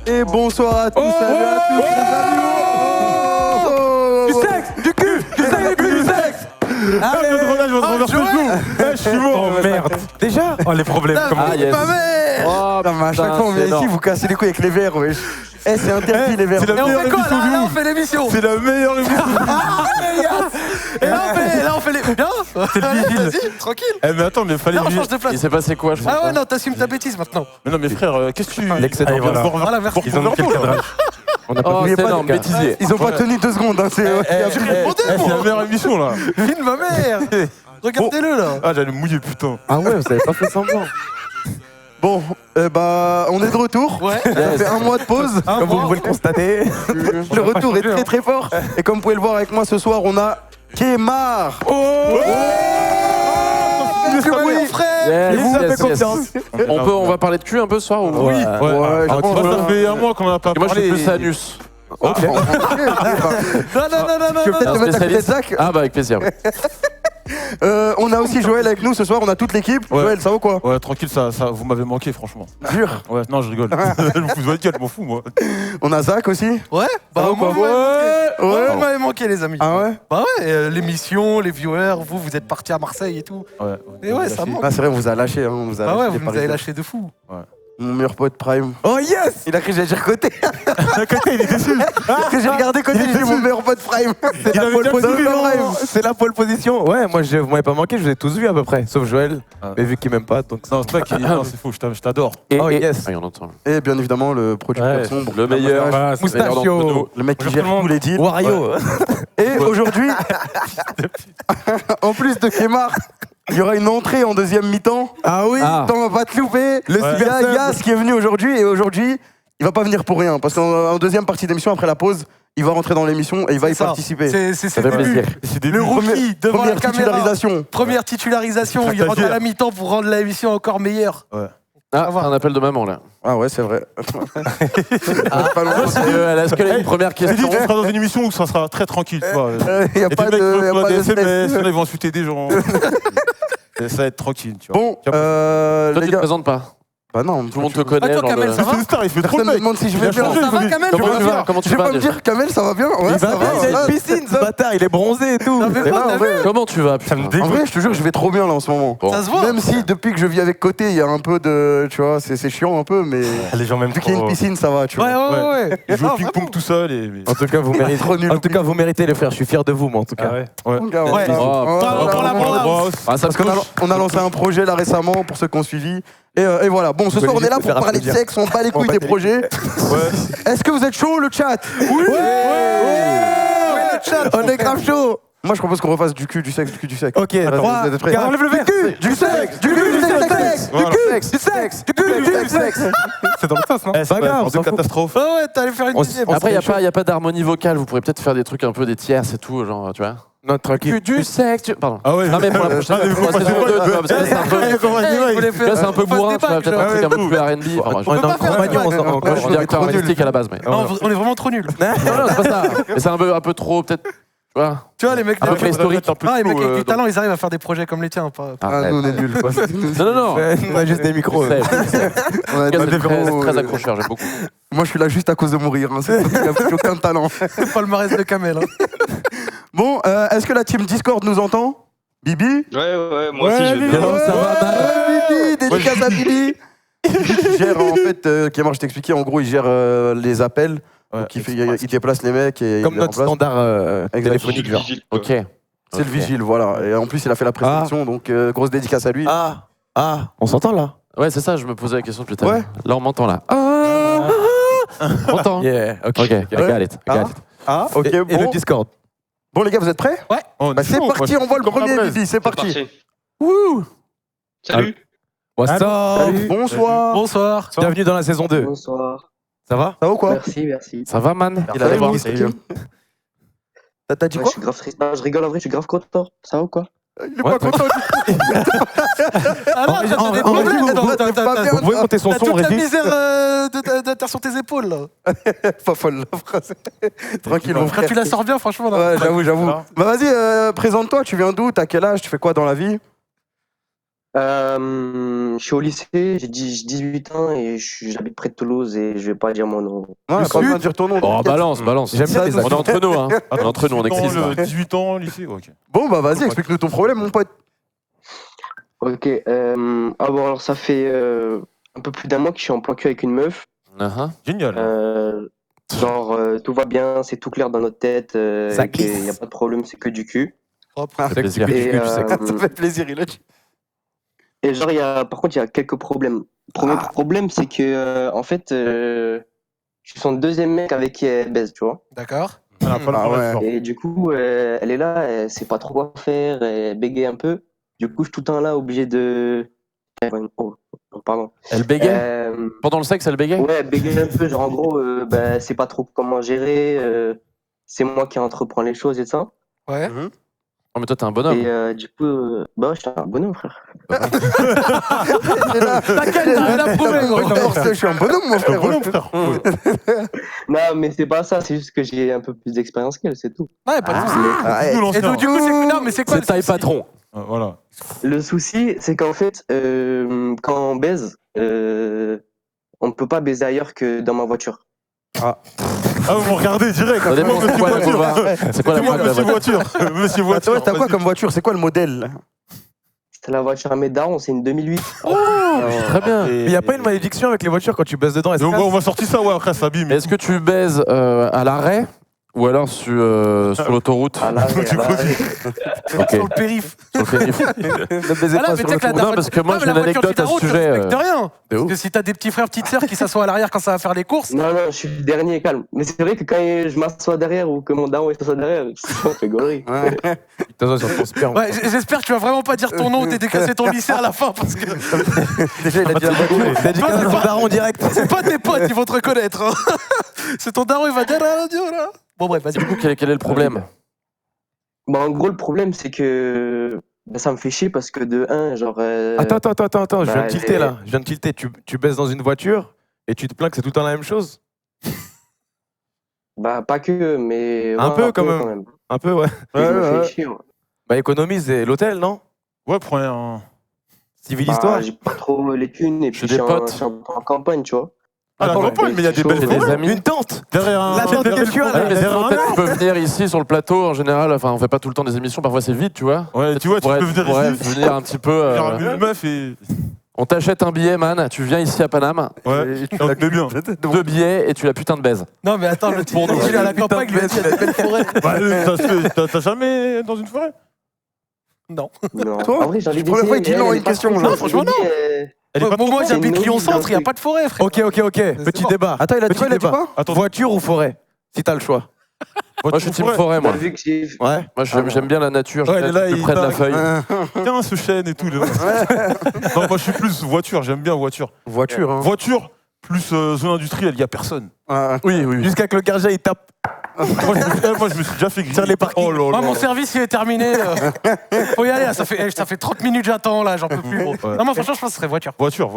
Et bonsoir à tous, salut à tous les amis. Du sexe, du cul, du sexe, du sexe. Allez, je renverse le coup. Je suis mort. Oh merde. Déjà. Oh les problèmes. Ah yes. Oh, Putain, mais à chaque fois on vient ici, vous cassez les couilles avec les verres, wesh. Eh, c'est interdit les verres. C'est la meilleure émission du là, on monde. fait l'émission. C'est la meilleure émission du monde. Et là, on fait les... Bien. C'est le vigile. Vas-y, tranquille. Eh, mais attends, mais fallait. Là, on change de place. Il s'est passé quoi, je pense. Ah ouais, non, t'assumes ta bêtise maintenant. Mais non, mais frère, qu'est-ce que tu. L'excédent. Allez, voilà. Voilà, merci. Ils ont mis quel cadrage. On n'a pas Oh, oublié c'est pas énorme, de cas. bêtisier. Ils ont pas tenu 2 secondes, hein, c'est... C'est la meilleure émission là. Vine, ma mère. Regardez-le, là. Ah, j'allais me mouiller, putain. Ah ouais, vous avez pas fait semblant. Bon, on est de retour. Ouais. Ça fait 1 mois de pause. Comme vous pouvez le constater. Le retour est très très fort. Et comme vous pouvez le voir avec moi ce soir, on a Kemar. Mon frère. Yes, Ça fait yes, yes. confiance. On va parler de cul un peu ce soir ou Ouais. Ouais, je pense Moi, ça que- fait 1 mois qu'on en a pas Moi, je parlé. suis plus anus. Ok. Non, non, non, non, Tu veux peut-être Un te mettre à côté de spécialiste. Zach. Ah bah avec plaisir. On a aussi Joël avec nous ce soir, on a toute l'équipe. Ouais. Joël, ça va ou quoi? Ouais, tranquille, ça, vous m'avez manqué, franchement. Jure. Ouais, non, je rigole. Je me fous de votre gueule, je m'en fous, moi. On a Zach aussi. Ouais. Bah, ou quoi? moi, Ouais. vous m'avez manqué, les amis. Ah ouais? Bah ouais, l'émission, les viewers, vous êtes partis à Marseille et tout. Ouais. Et ouais, ça manque. Ah c'est vrai, on vous a lâché. Hein, on vous a Bah lâché, ouais, les vous nous avez Parisiens. lâché de fou. Mon meilleur pote Prime. Oh yes. Il a cru que j'allais dire côté. À côté, il est déçu. Parce que j'ai regardé côté, j'ai dit mon meilleur pote Prime. C'est la avait pole déjà position. Prime. C'est la pole position. Ouais, moi vous m'avez pas manqué, je vous ai tous vus à peu près, sauf Joël. Ah. Mais vu qu'il m'aime pas, donc. Non, c'est pas qu'il non, c'est faux, je t'adore. Oh yes. Ah, il y en a autant. Et bien évidemment le producteur Ouais. sombre. Le meilleur. Moustachio. Le mec qui gère tous les deals. Wario. Et aujourd'hui, en plus de Kemar, il y aura une entrée en deuxième mi-temps. Ah oui. On va pas te louper. Le Il y a super sub. Yas qui est venu aujourd'hui et aujourd'hui, il va pas venir pour rien parce qu'en deuxième partie d'émission, après la pause, il va rentrer dans l'émission et il va y Ça, participer. C'est Ça le fait début. plaisir. C'est des Le rookie devant la Première caméra. titularisation. Première titularisation, il rentre à la mi-temps pour rendre l'émission encore meilleure. Ah, un appel de maman là. Ah ouais, c'est vrai. Pas loin. Est-ce qu'elle a une première J'ai dit, question tu seras dans une émission où ça sera très tranquille, tu vois. Il y a Et pas des mecs qui de, y a vont pas des de SMS, stress. ils vont insulter des gens. Et ça va être tranquille, tu vois. Bon, Toi, les tu te gars. présentes pas. Bah non, Tout le monde te connaît. toi, genre Kamel, le- ça va C'est une star, il fait trop personne le me mec. demande si je Il vais a bien. changé, Ça va, je Kamel? Comment tu vas Tu vas pas me dire, Kamel, ça va bien? Ouais, Il ça va va. bien, il a ouais. une piscine, ce bâtard, il est bronzé et tout. Non, mais Et quoi, là, t'as en vu vrai, Comment tu vas putain en vrai, je te jure, je vais trop bien là en ce moment. Bon. Ça se voit. Même si depuis que je vis avec côté, il y a un peu de, tu vois, c'est chiant un peu, mais Les gens m'aiment vu qu'il y a une piscine, ça va, tu Ouais, vois. ouais. Il joue Non, au ping-pong tout seul et. En tout cas, vous méritez. Trop nul. En tout cas, vous méritez les frères. Je suis fier de vous, moi, en tout cas. Ouais. Ouais. Ouais. Oh, Bravo pour la bande. Ah, ça Parce qu'on a, on a lancé un projet là récemment pour ceux qui ont suivi. Et voilà. Bon, ce soir on est là pour parler de sexe, on bat les couilles des projets. Est-ce que vous êtes chaud le chat? Oui. On est grave chaud. Moi je propose qu'on refasse du cul, du sexe, du cul, du sexe. Ok, Vas-y, 3, vous êtes prêts? 4, enlève le verre. Du sexe, du cul, du sexe, Voilà. du sexe, du sexe, du cul, du sexe. C'est dans le sens, non? C'est Pas grave, on de s'en fout. catastrophe. Ah ouais, t'allais faire une On deuxième. Après, il n'y a pas d'harmonie vocale. Vous pourrez peut-être faire des trucs un peu des tierces et tout, genre, tu vois. Non, tranquille. Du sexe. Pardon. Ah ouais. Non, mais pour la prochaine Ah, mais fois, faut saison pas- 2, tu vois, parce que là, c'est un peu. Là, c'est un peu bourrin, tu vois, peut-être un truc un peu plus R&B. Enfin, moi, On est peut en pas faire compagnon, de on s'en blague. rend je suis compte. directeur trop nul. artistique à la base, mais. Non, on est vraiment trop nuls. Non, non, c'est pas ça. Mais c'est un peu trop, peut-être. Tu vois. Tu vois, les mecs, Un peu préhistorique. Ah, les mecs avec du talent, ils arrivent à faire des projets comme les tiens. Ah, nous on est nuls quoi. Non, non. On a juste des micros. On a C'est des très, gros, très accrocheur, j'aime beaucoup. Moi je suis là juste à cause de mourir, hein. C'est il a aucun talent. C'est pas le palmarès de Kamel. Bon, est-ce que la team Discord nous entend? Bibi? Ouais, moi aussi je Bibi, vais. ça va, Bibi, dédicace à Bibi. Bibi qui gère en fait, Kémar, je t'expliquais, en gros il gère les appels, donc il déplace les mecs et Comme il les notre remplace. standard téléphonique, genre. Ok. C'est le vigile, voilà. Et en plus il a fait la présentation, donc grosse dédicace à lui. On s'entend là? Ouais, c'est ça, je me posais la question depuis tout à l'heure. Ouais. Là, on m'entend là. On m'entend. Yeah, ok. Ok, got it. Ah, ok, Et bon. le Discord. Bon les gars, vous êtes prêts? Oh, Bah, c'est chaud, parti, moi, on voit le comme la premier braise. Bibi, c'est parti. Parti. Salut. What's up? Bonsoir. Bonsoir. Bienvenue dans la saison 2. Bonsoir. Ça va? Ça va ou quoi? Merci. Ça va, man? Il a voir, dit c'est- T'as dit Ouais, quoi? je suis grave triste. Non, je rigole en vrai, je suis grave content. Ça va ou quoi? Il est pas content du tout. Ah non, En t'as des vrai, problèmes. en vrai, T'as- t'es t'as- pas t'as- bien. Vous pouvez monter son T'as son, toute la Régis? misère de terre sur tes épaules, là. Pas folle la phrase. Tranquille mon frère. Tu la sors bien, franchement. Là. Ouais, j'avoue. Bah vas-y, présente-toi, tu viens d'où? T'as quel âge? Tu fais quoi dans la vie? Je suis au lycée, j'ai 18 ans et j'habite près de Toulouse et je vais pas dire mon nom. Ouais, pas besoin de dire ton nom. Oh, t'inquiète. balance. J'aime bien les On est entre nous, hein. On est entre nous, on existe. 18 ans, lycée, ok. Bon, bah vas-y, explique-nous ton problème, mon pote. Ok, alors ça fait un peu plus d'un mois que je suis en plan cul avec une meuf. Génial. Tout va bien, c'est tout clair dans notre tête, Ça glisse. il n'y a pas de problème, c'est que du cul. Ça fait plaisir. Et, Ça fait plaisir, il a dit. et genre, par contre, il y a quelques problèmes. Premier problème, c'est que, en fait, je suis son deuxième mec avec qui elle baise, tu vois. D'accord. Et du coup, elle est là, elle sait pas trop quoi faire, elle bégaye un peu. Du coup, je suis tout le temps là, obligé de... Oh, pardon. Elle bégaye pendant le sexe, elle bégaye. Ouais, elle bégaye un peu, genre en gros, c'est pas trop comment gérer, c'est moi qui entreprends les choses et ça. Ouais. Oh, mais toi, t'es un bonhomme. Et du coup, je suis un bonhomme, frère. T'inquiète, t'as rien à prouver, gros. Je suis un bonhomme, mon frère. Non, mais c'est pas ça, c'est juste que j'ai un peu plus d'expérience qu'elle, c'est tout. Ouais, pas de soucis. Ouais. Et donc, du coup, non, mais c'est quoi C'est le taille souci patron. Voilà. Le souci, c'est qu'en fait, quand on baise, on ne peut pas baiser ailleurs que dans ma voiture. Ah, vous me regardez direct. Ça dépend, c'est quoi la Gova. C'est quoi la Dis-moi, marque de la monsieur voiture voiture. Monsieur Attends, voiture. t'as quoi comme voiture? C'est quoi le modèle? C'est la voiture à mes darons, c'est une 2008. Très bien. Mais il n'y a pas une malédiction avec les voitures quand tu baisses dedans. On va sortir ça, ouais, après, ça s'abîme. Est-ce que tu baises à l'arrêt ou alors sur l'autoroute? Ah là, Ok. Sur le périph'. Sur le périph'. Ne baisez Ah là, pas mais sur tu sais le que la tour. Non, parce que moi, Ah, j'ai mais une la voiture anecdote à du ce daron, tu sujet. respectes rien. de Parce ouf. que si t'as des petits frères, petites sœurs qui s'assoient à l'arrière quand ça va faire les courses. Non, je suis le dernier, calme. Mais c'est vrai que quand je m'assois derrière ou que mon daron s'assoit derrière, on fait gorille. Putain, ça transpire. Ouais, j'espère que tu vas vraiment pas dire ton nom ou dédicacé ton lycée à la fin parce que Déjà, il a dit T'as dit Toi, c'est ton pas- daron direct. c'est pas tes potes, ils vont te reconnaître. Hein. C'est ton daron, il va dire à la radio là. Bon bref, vas-y. Du coup, quel est le problème? Bon, en gros, le problème, c'est que ça me fait chier parce que de 1, genre. Attends, je viens de bah, tilter là. Je viens de tilter. Tu baisses dans une voiture et tu te plains que c'est tout le temps la même chose? Bah, pas que, mais. Un ouais, peu, quand même. Un peu, ouais. Ça me fait chier, ouais. Bah, économise l'hôtel, non? Ouais, prenez un. Civil Bah, histoire. j'ai pas trop les thunes et puis J'ai je suis des potes. en campagne, tu vois. Ah, la Attends, campagne, mais il y a des c'est belles chaud. Des forêts. amis. Une tente. Derrière un. La tente derrière- que tu as, là. Ouais, mais derrière un peut-être tu peux venir ici sur le plateau en général. Enfin, on fait pas tout le temps des émissions. Parfois, c'est vite, tu vois. Ouais, tu vois, tu peux venir ici. venir un petit peu. Genre, une meuf et. On t'achète un billet, man. Tu viens ici à Paname. Ouais, tu mais bien. 2 billets et tu la putain de baise. Non mais attends, le type pour nous, il est à la campagne, il a dit il y a des belles forêts. Bah, t'as jamais dans une forêt? Non. Non. Toi En vrai, j'ai envie C'est la première fois d'essayer, qu'il mais a elle une est pas question, trop genre. chaude. Franchement, Je non. me dis, Moi, c'est j'habite une Lyon novice dans Centre, il n'y a le pas de forêt, frère. Ok. Petit bon. débat. Attends, il a dit Petit quoi? Il a dit débat. quoi? Attends, Voiture ou forêt? Si t'as le choix. Moi, je suis team forêt, moi. Vu que j'ai. Ouais. Moi, j'aime bien la nature. Ouais, Je là, suis plus il près de la tape. feuille. Tiens, ce chêne et tout. Non, moi, je suis plus voiture, j'aime bien voiture. Voiture, hein. Voiture, plus zone industrielle, il y a personne. Oui. Jusqu'à que le gardien il tape. Moi, je me suis déjà fait griller. Sur les parkings. Oh là Moi, là. mon service, il est terminé. Faut y aller, là, ça fait 30 minutes j'attends, là, j'en peux plus, gros. Ouais. Non, moi, franchement, je pense que ce serait voiture. Voiture.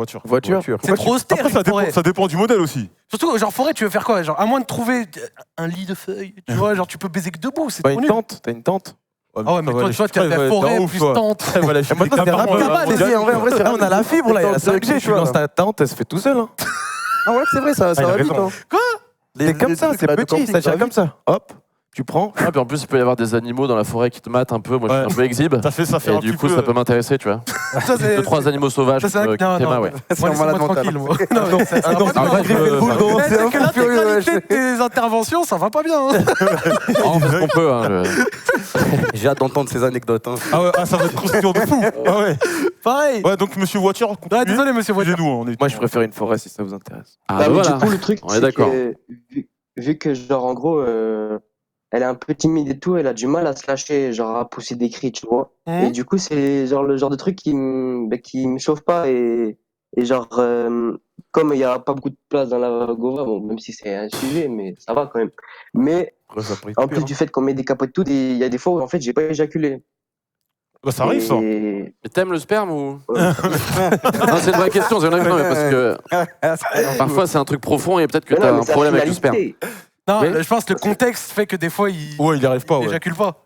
C'est trop austère, Après, une forêt. ça dépend du modèle aussi. Surtout, genre, forêt, tu veux faire quoi? Genre, à moins de trouver un lit de feuilles, tu vois, genre, tu peux baiser que debout, c'est Pas trop une nul. tente. T'as une tente. Ah ouais, mais toi, tu as de la forêt plus tente. Maintenant, c'est rapide. En vrai, c'est Là, on a la fibre, là, il y a la 5G. Tu lances ta tente, elle se fait tout seul. Ah ouais, c'est vrai, ça il a va vite. raison. hein. C'est comme ça, c'est petit, ça tire comme ça. Hop, tu prends. Ah, puis en plus, il peut y avoir des animaux dans la forêt qui te matent un peu. Moi, je suis un peu exhibe. Ça fait Et un du petit coup, peu. ça peut m'intéresser, tu vois. Ça, c'est. 2-3 animaux sauvages. Ça, c'est vrai que. Non, Théma, non. ouais. C'est Moi, un malade laisse-moi mental. tranquille, moi. Non, mais ça va pas Après, bien. je veux- gros, Eh, c'est un que fou furieux, l'intégralité de tes interventions, ça va pas bien. Hein. on fait ce qu'on peut. Hein, J'ai hâte d'entendre ces anecdotes. hein. Ah ouais, ça va être croustillant de fou. Ah ouais. Pareil. Ouais, donc monsieur voiture, Ah, désolé, monsieur Voiture. nous, on est. Moi, je préfère une forêt si ça vous intéresse. Ah, mais voilà. Du coup, le truc, On est c'est d'accord. que vu que, genre, en gros, elle est un peu timide et tout, elle a du mal à se lâcher, genre, à pousser des cris, tu vois. Et du coup, c'est genre le genre de truc qui me chauffe pas et genre, comme il n'y a pas beaucoup de place dans la Gova, bon, même si c'est un sujet, mais ça va quand même. Mais en plus du fait qu'on met des capotes toutes, il y a des fois où en fait j'ai pas éjaculé. Bah, ça arrive, ça. Mais t'aimes le sperme ou Non, c'est une vraie question. C'est une vraie question, mais parce que parfois c'est un truc profond et peut-être que Mais t'as non, mais un c'est la problème avec le sperme. finalité. Non, Oui. je pense que le contexte fait que des fois, il Ouais, il y arrive pas, ouais. éjacule pas.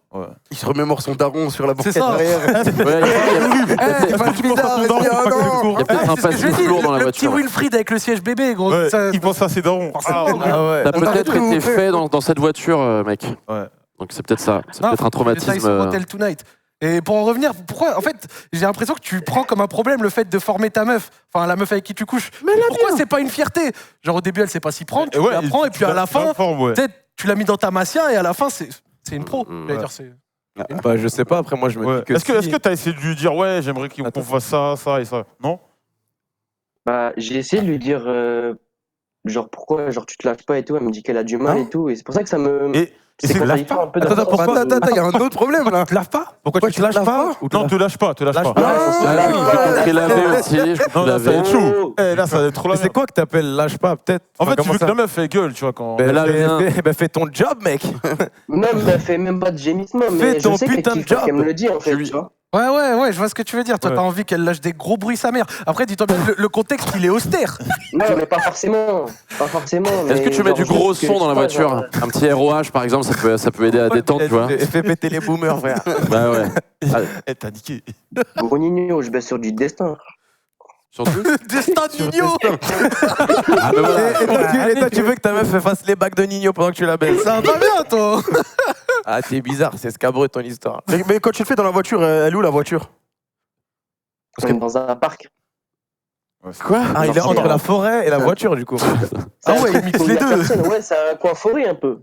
Il se remémore son daron sur la banquette ça. arrière. Eh, pas bizarre, ton daron, il y a un pas que le an. cours. Il y a peut-être un c'est ce que je passif dis, lourd dans la le petit voiture. Wilfried avec le siège bébé, gros. Ouais, ça- il pense à ses darons. Forcément, gros. Ah ouais. T'as peut-être arrête de été vous fait dans cette voiture, mec. Ouais. Donc c'est peut-être ça. C'est Non, peut-être un faut que tu détailles traumatisme. sur Hotel Tonight. Et pour en revenir, pourquoi, en fait, j'ai l'impression que tu prends comme un problème le fait de former ta meuf, enfin la meuf avec qui tu couches. Mais pourquoi c'est pas une fierté? Genre au début, elle sait pas s'y prendre, tu Ouais, l'apprends, et puis à la fin, ouais. peut-être tu l'as mis dans ta massia, et à la fin, c'est une pro. J'allais dire, c'est- Bah, je sais pas, après moi je me Ouais. dis que. Est-ce que t'as essayé de lui dire, ouais, j'aimerais qu'on Attends. fasse ça, ça et ça? Non? Bah, j'ai essayé de lui dire, genre, pourquoi, genre, tu te lâches pas et tout. Elle me dit qu'elle a du mal et tout. Et c'est pour ça que ça me. Et c'est c'est contradictoire un peu Attends, d'avoir ça. attends, il y a un autre problème là. Tu te laves pas Pourquoi tu te lâches pas Non, te lâche pas, te lâche Lâche pas. pas. Ah oui, j'ai compris laver aussi. J'ai compris Non, là, ça va laver. être chaud. Eh, là, ça va être trop la Mais c'est merde. quoi que t'appelles lâche pas, peut-être En fait, tu comment veux que ça la meuf fait gueule, tu vois, quand. Ben, là, fais ton job, mec. Même, elle fait même pas de gémissement, Fais mais ton je sais qu'elle putain de kiffe parce qu'elle job. me le dit, en fait, lui- tu vois. Ouais, je vois ce que tu veux dire. Toi, Ouais. t'as envie qu'elle lâche des gros bruits sa mère. Après, dis-toi bien que le contexte, il est austère. Non, mais pas forcément. Pas forcément. Est-ce que mais tu mets genre, du je gros sais que, son dans la je sais pas, voiture? genre, Un petit ROH par exemple, ça peut aider à détendre, tu vois. Fais péter les boomers, frère. Bah ouais. Eh, t'as niqué. Bruninho, je baisse sur du destin. Surtout. Destin de Nino. Ah bah voilà. Et toi, tu veux que ta meuf fasse les bacs de Nino pendant que tu la baisses. Ça va pas bien, toi. Ah, t'es bizarre, c'est scabreux ton histoire. Mais quand tu le fais dans la voiture, elle est où la voiture? Parce que dans un parc. Quoi Ah, il est entre la forêt et la Ouais. voiture, du coup. Ah ouais, il mixe les deux. Ouais, c'est un coin forêt un peu.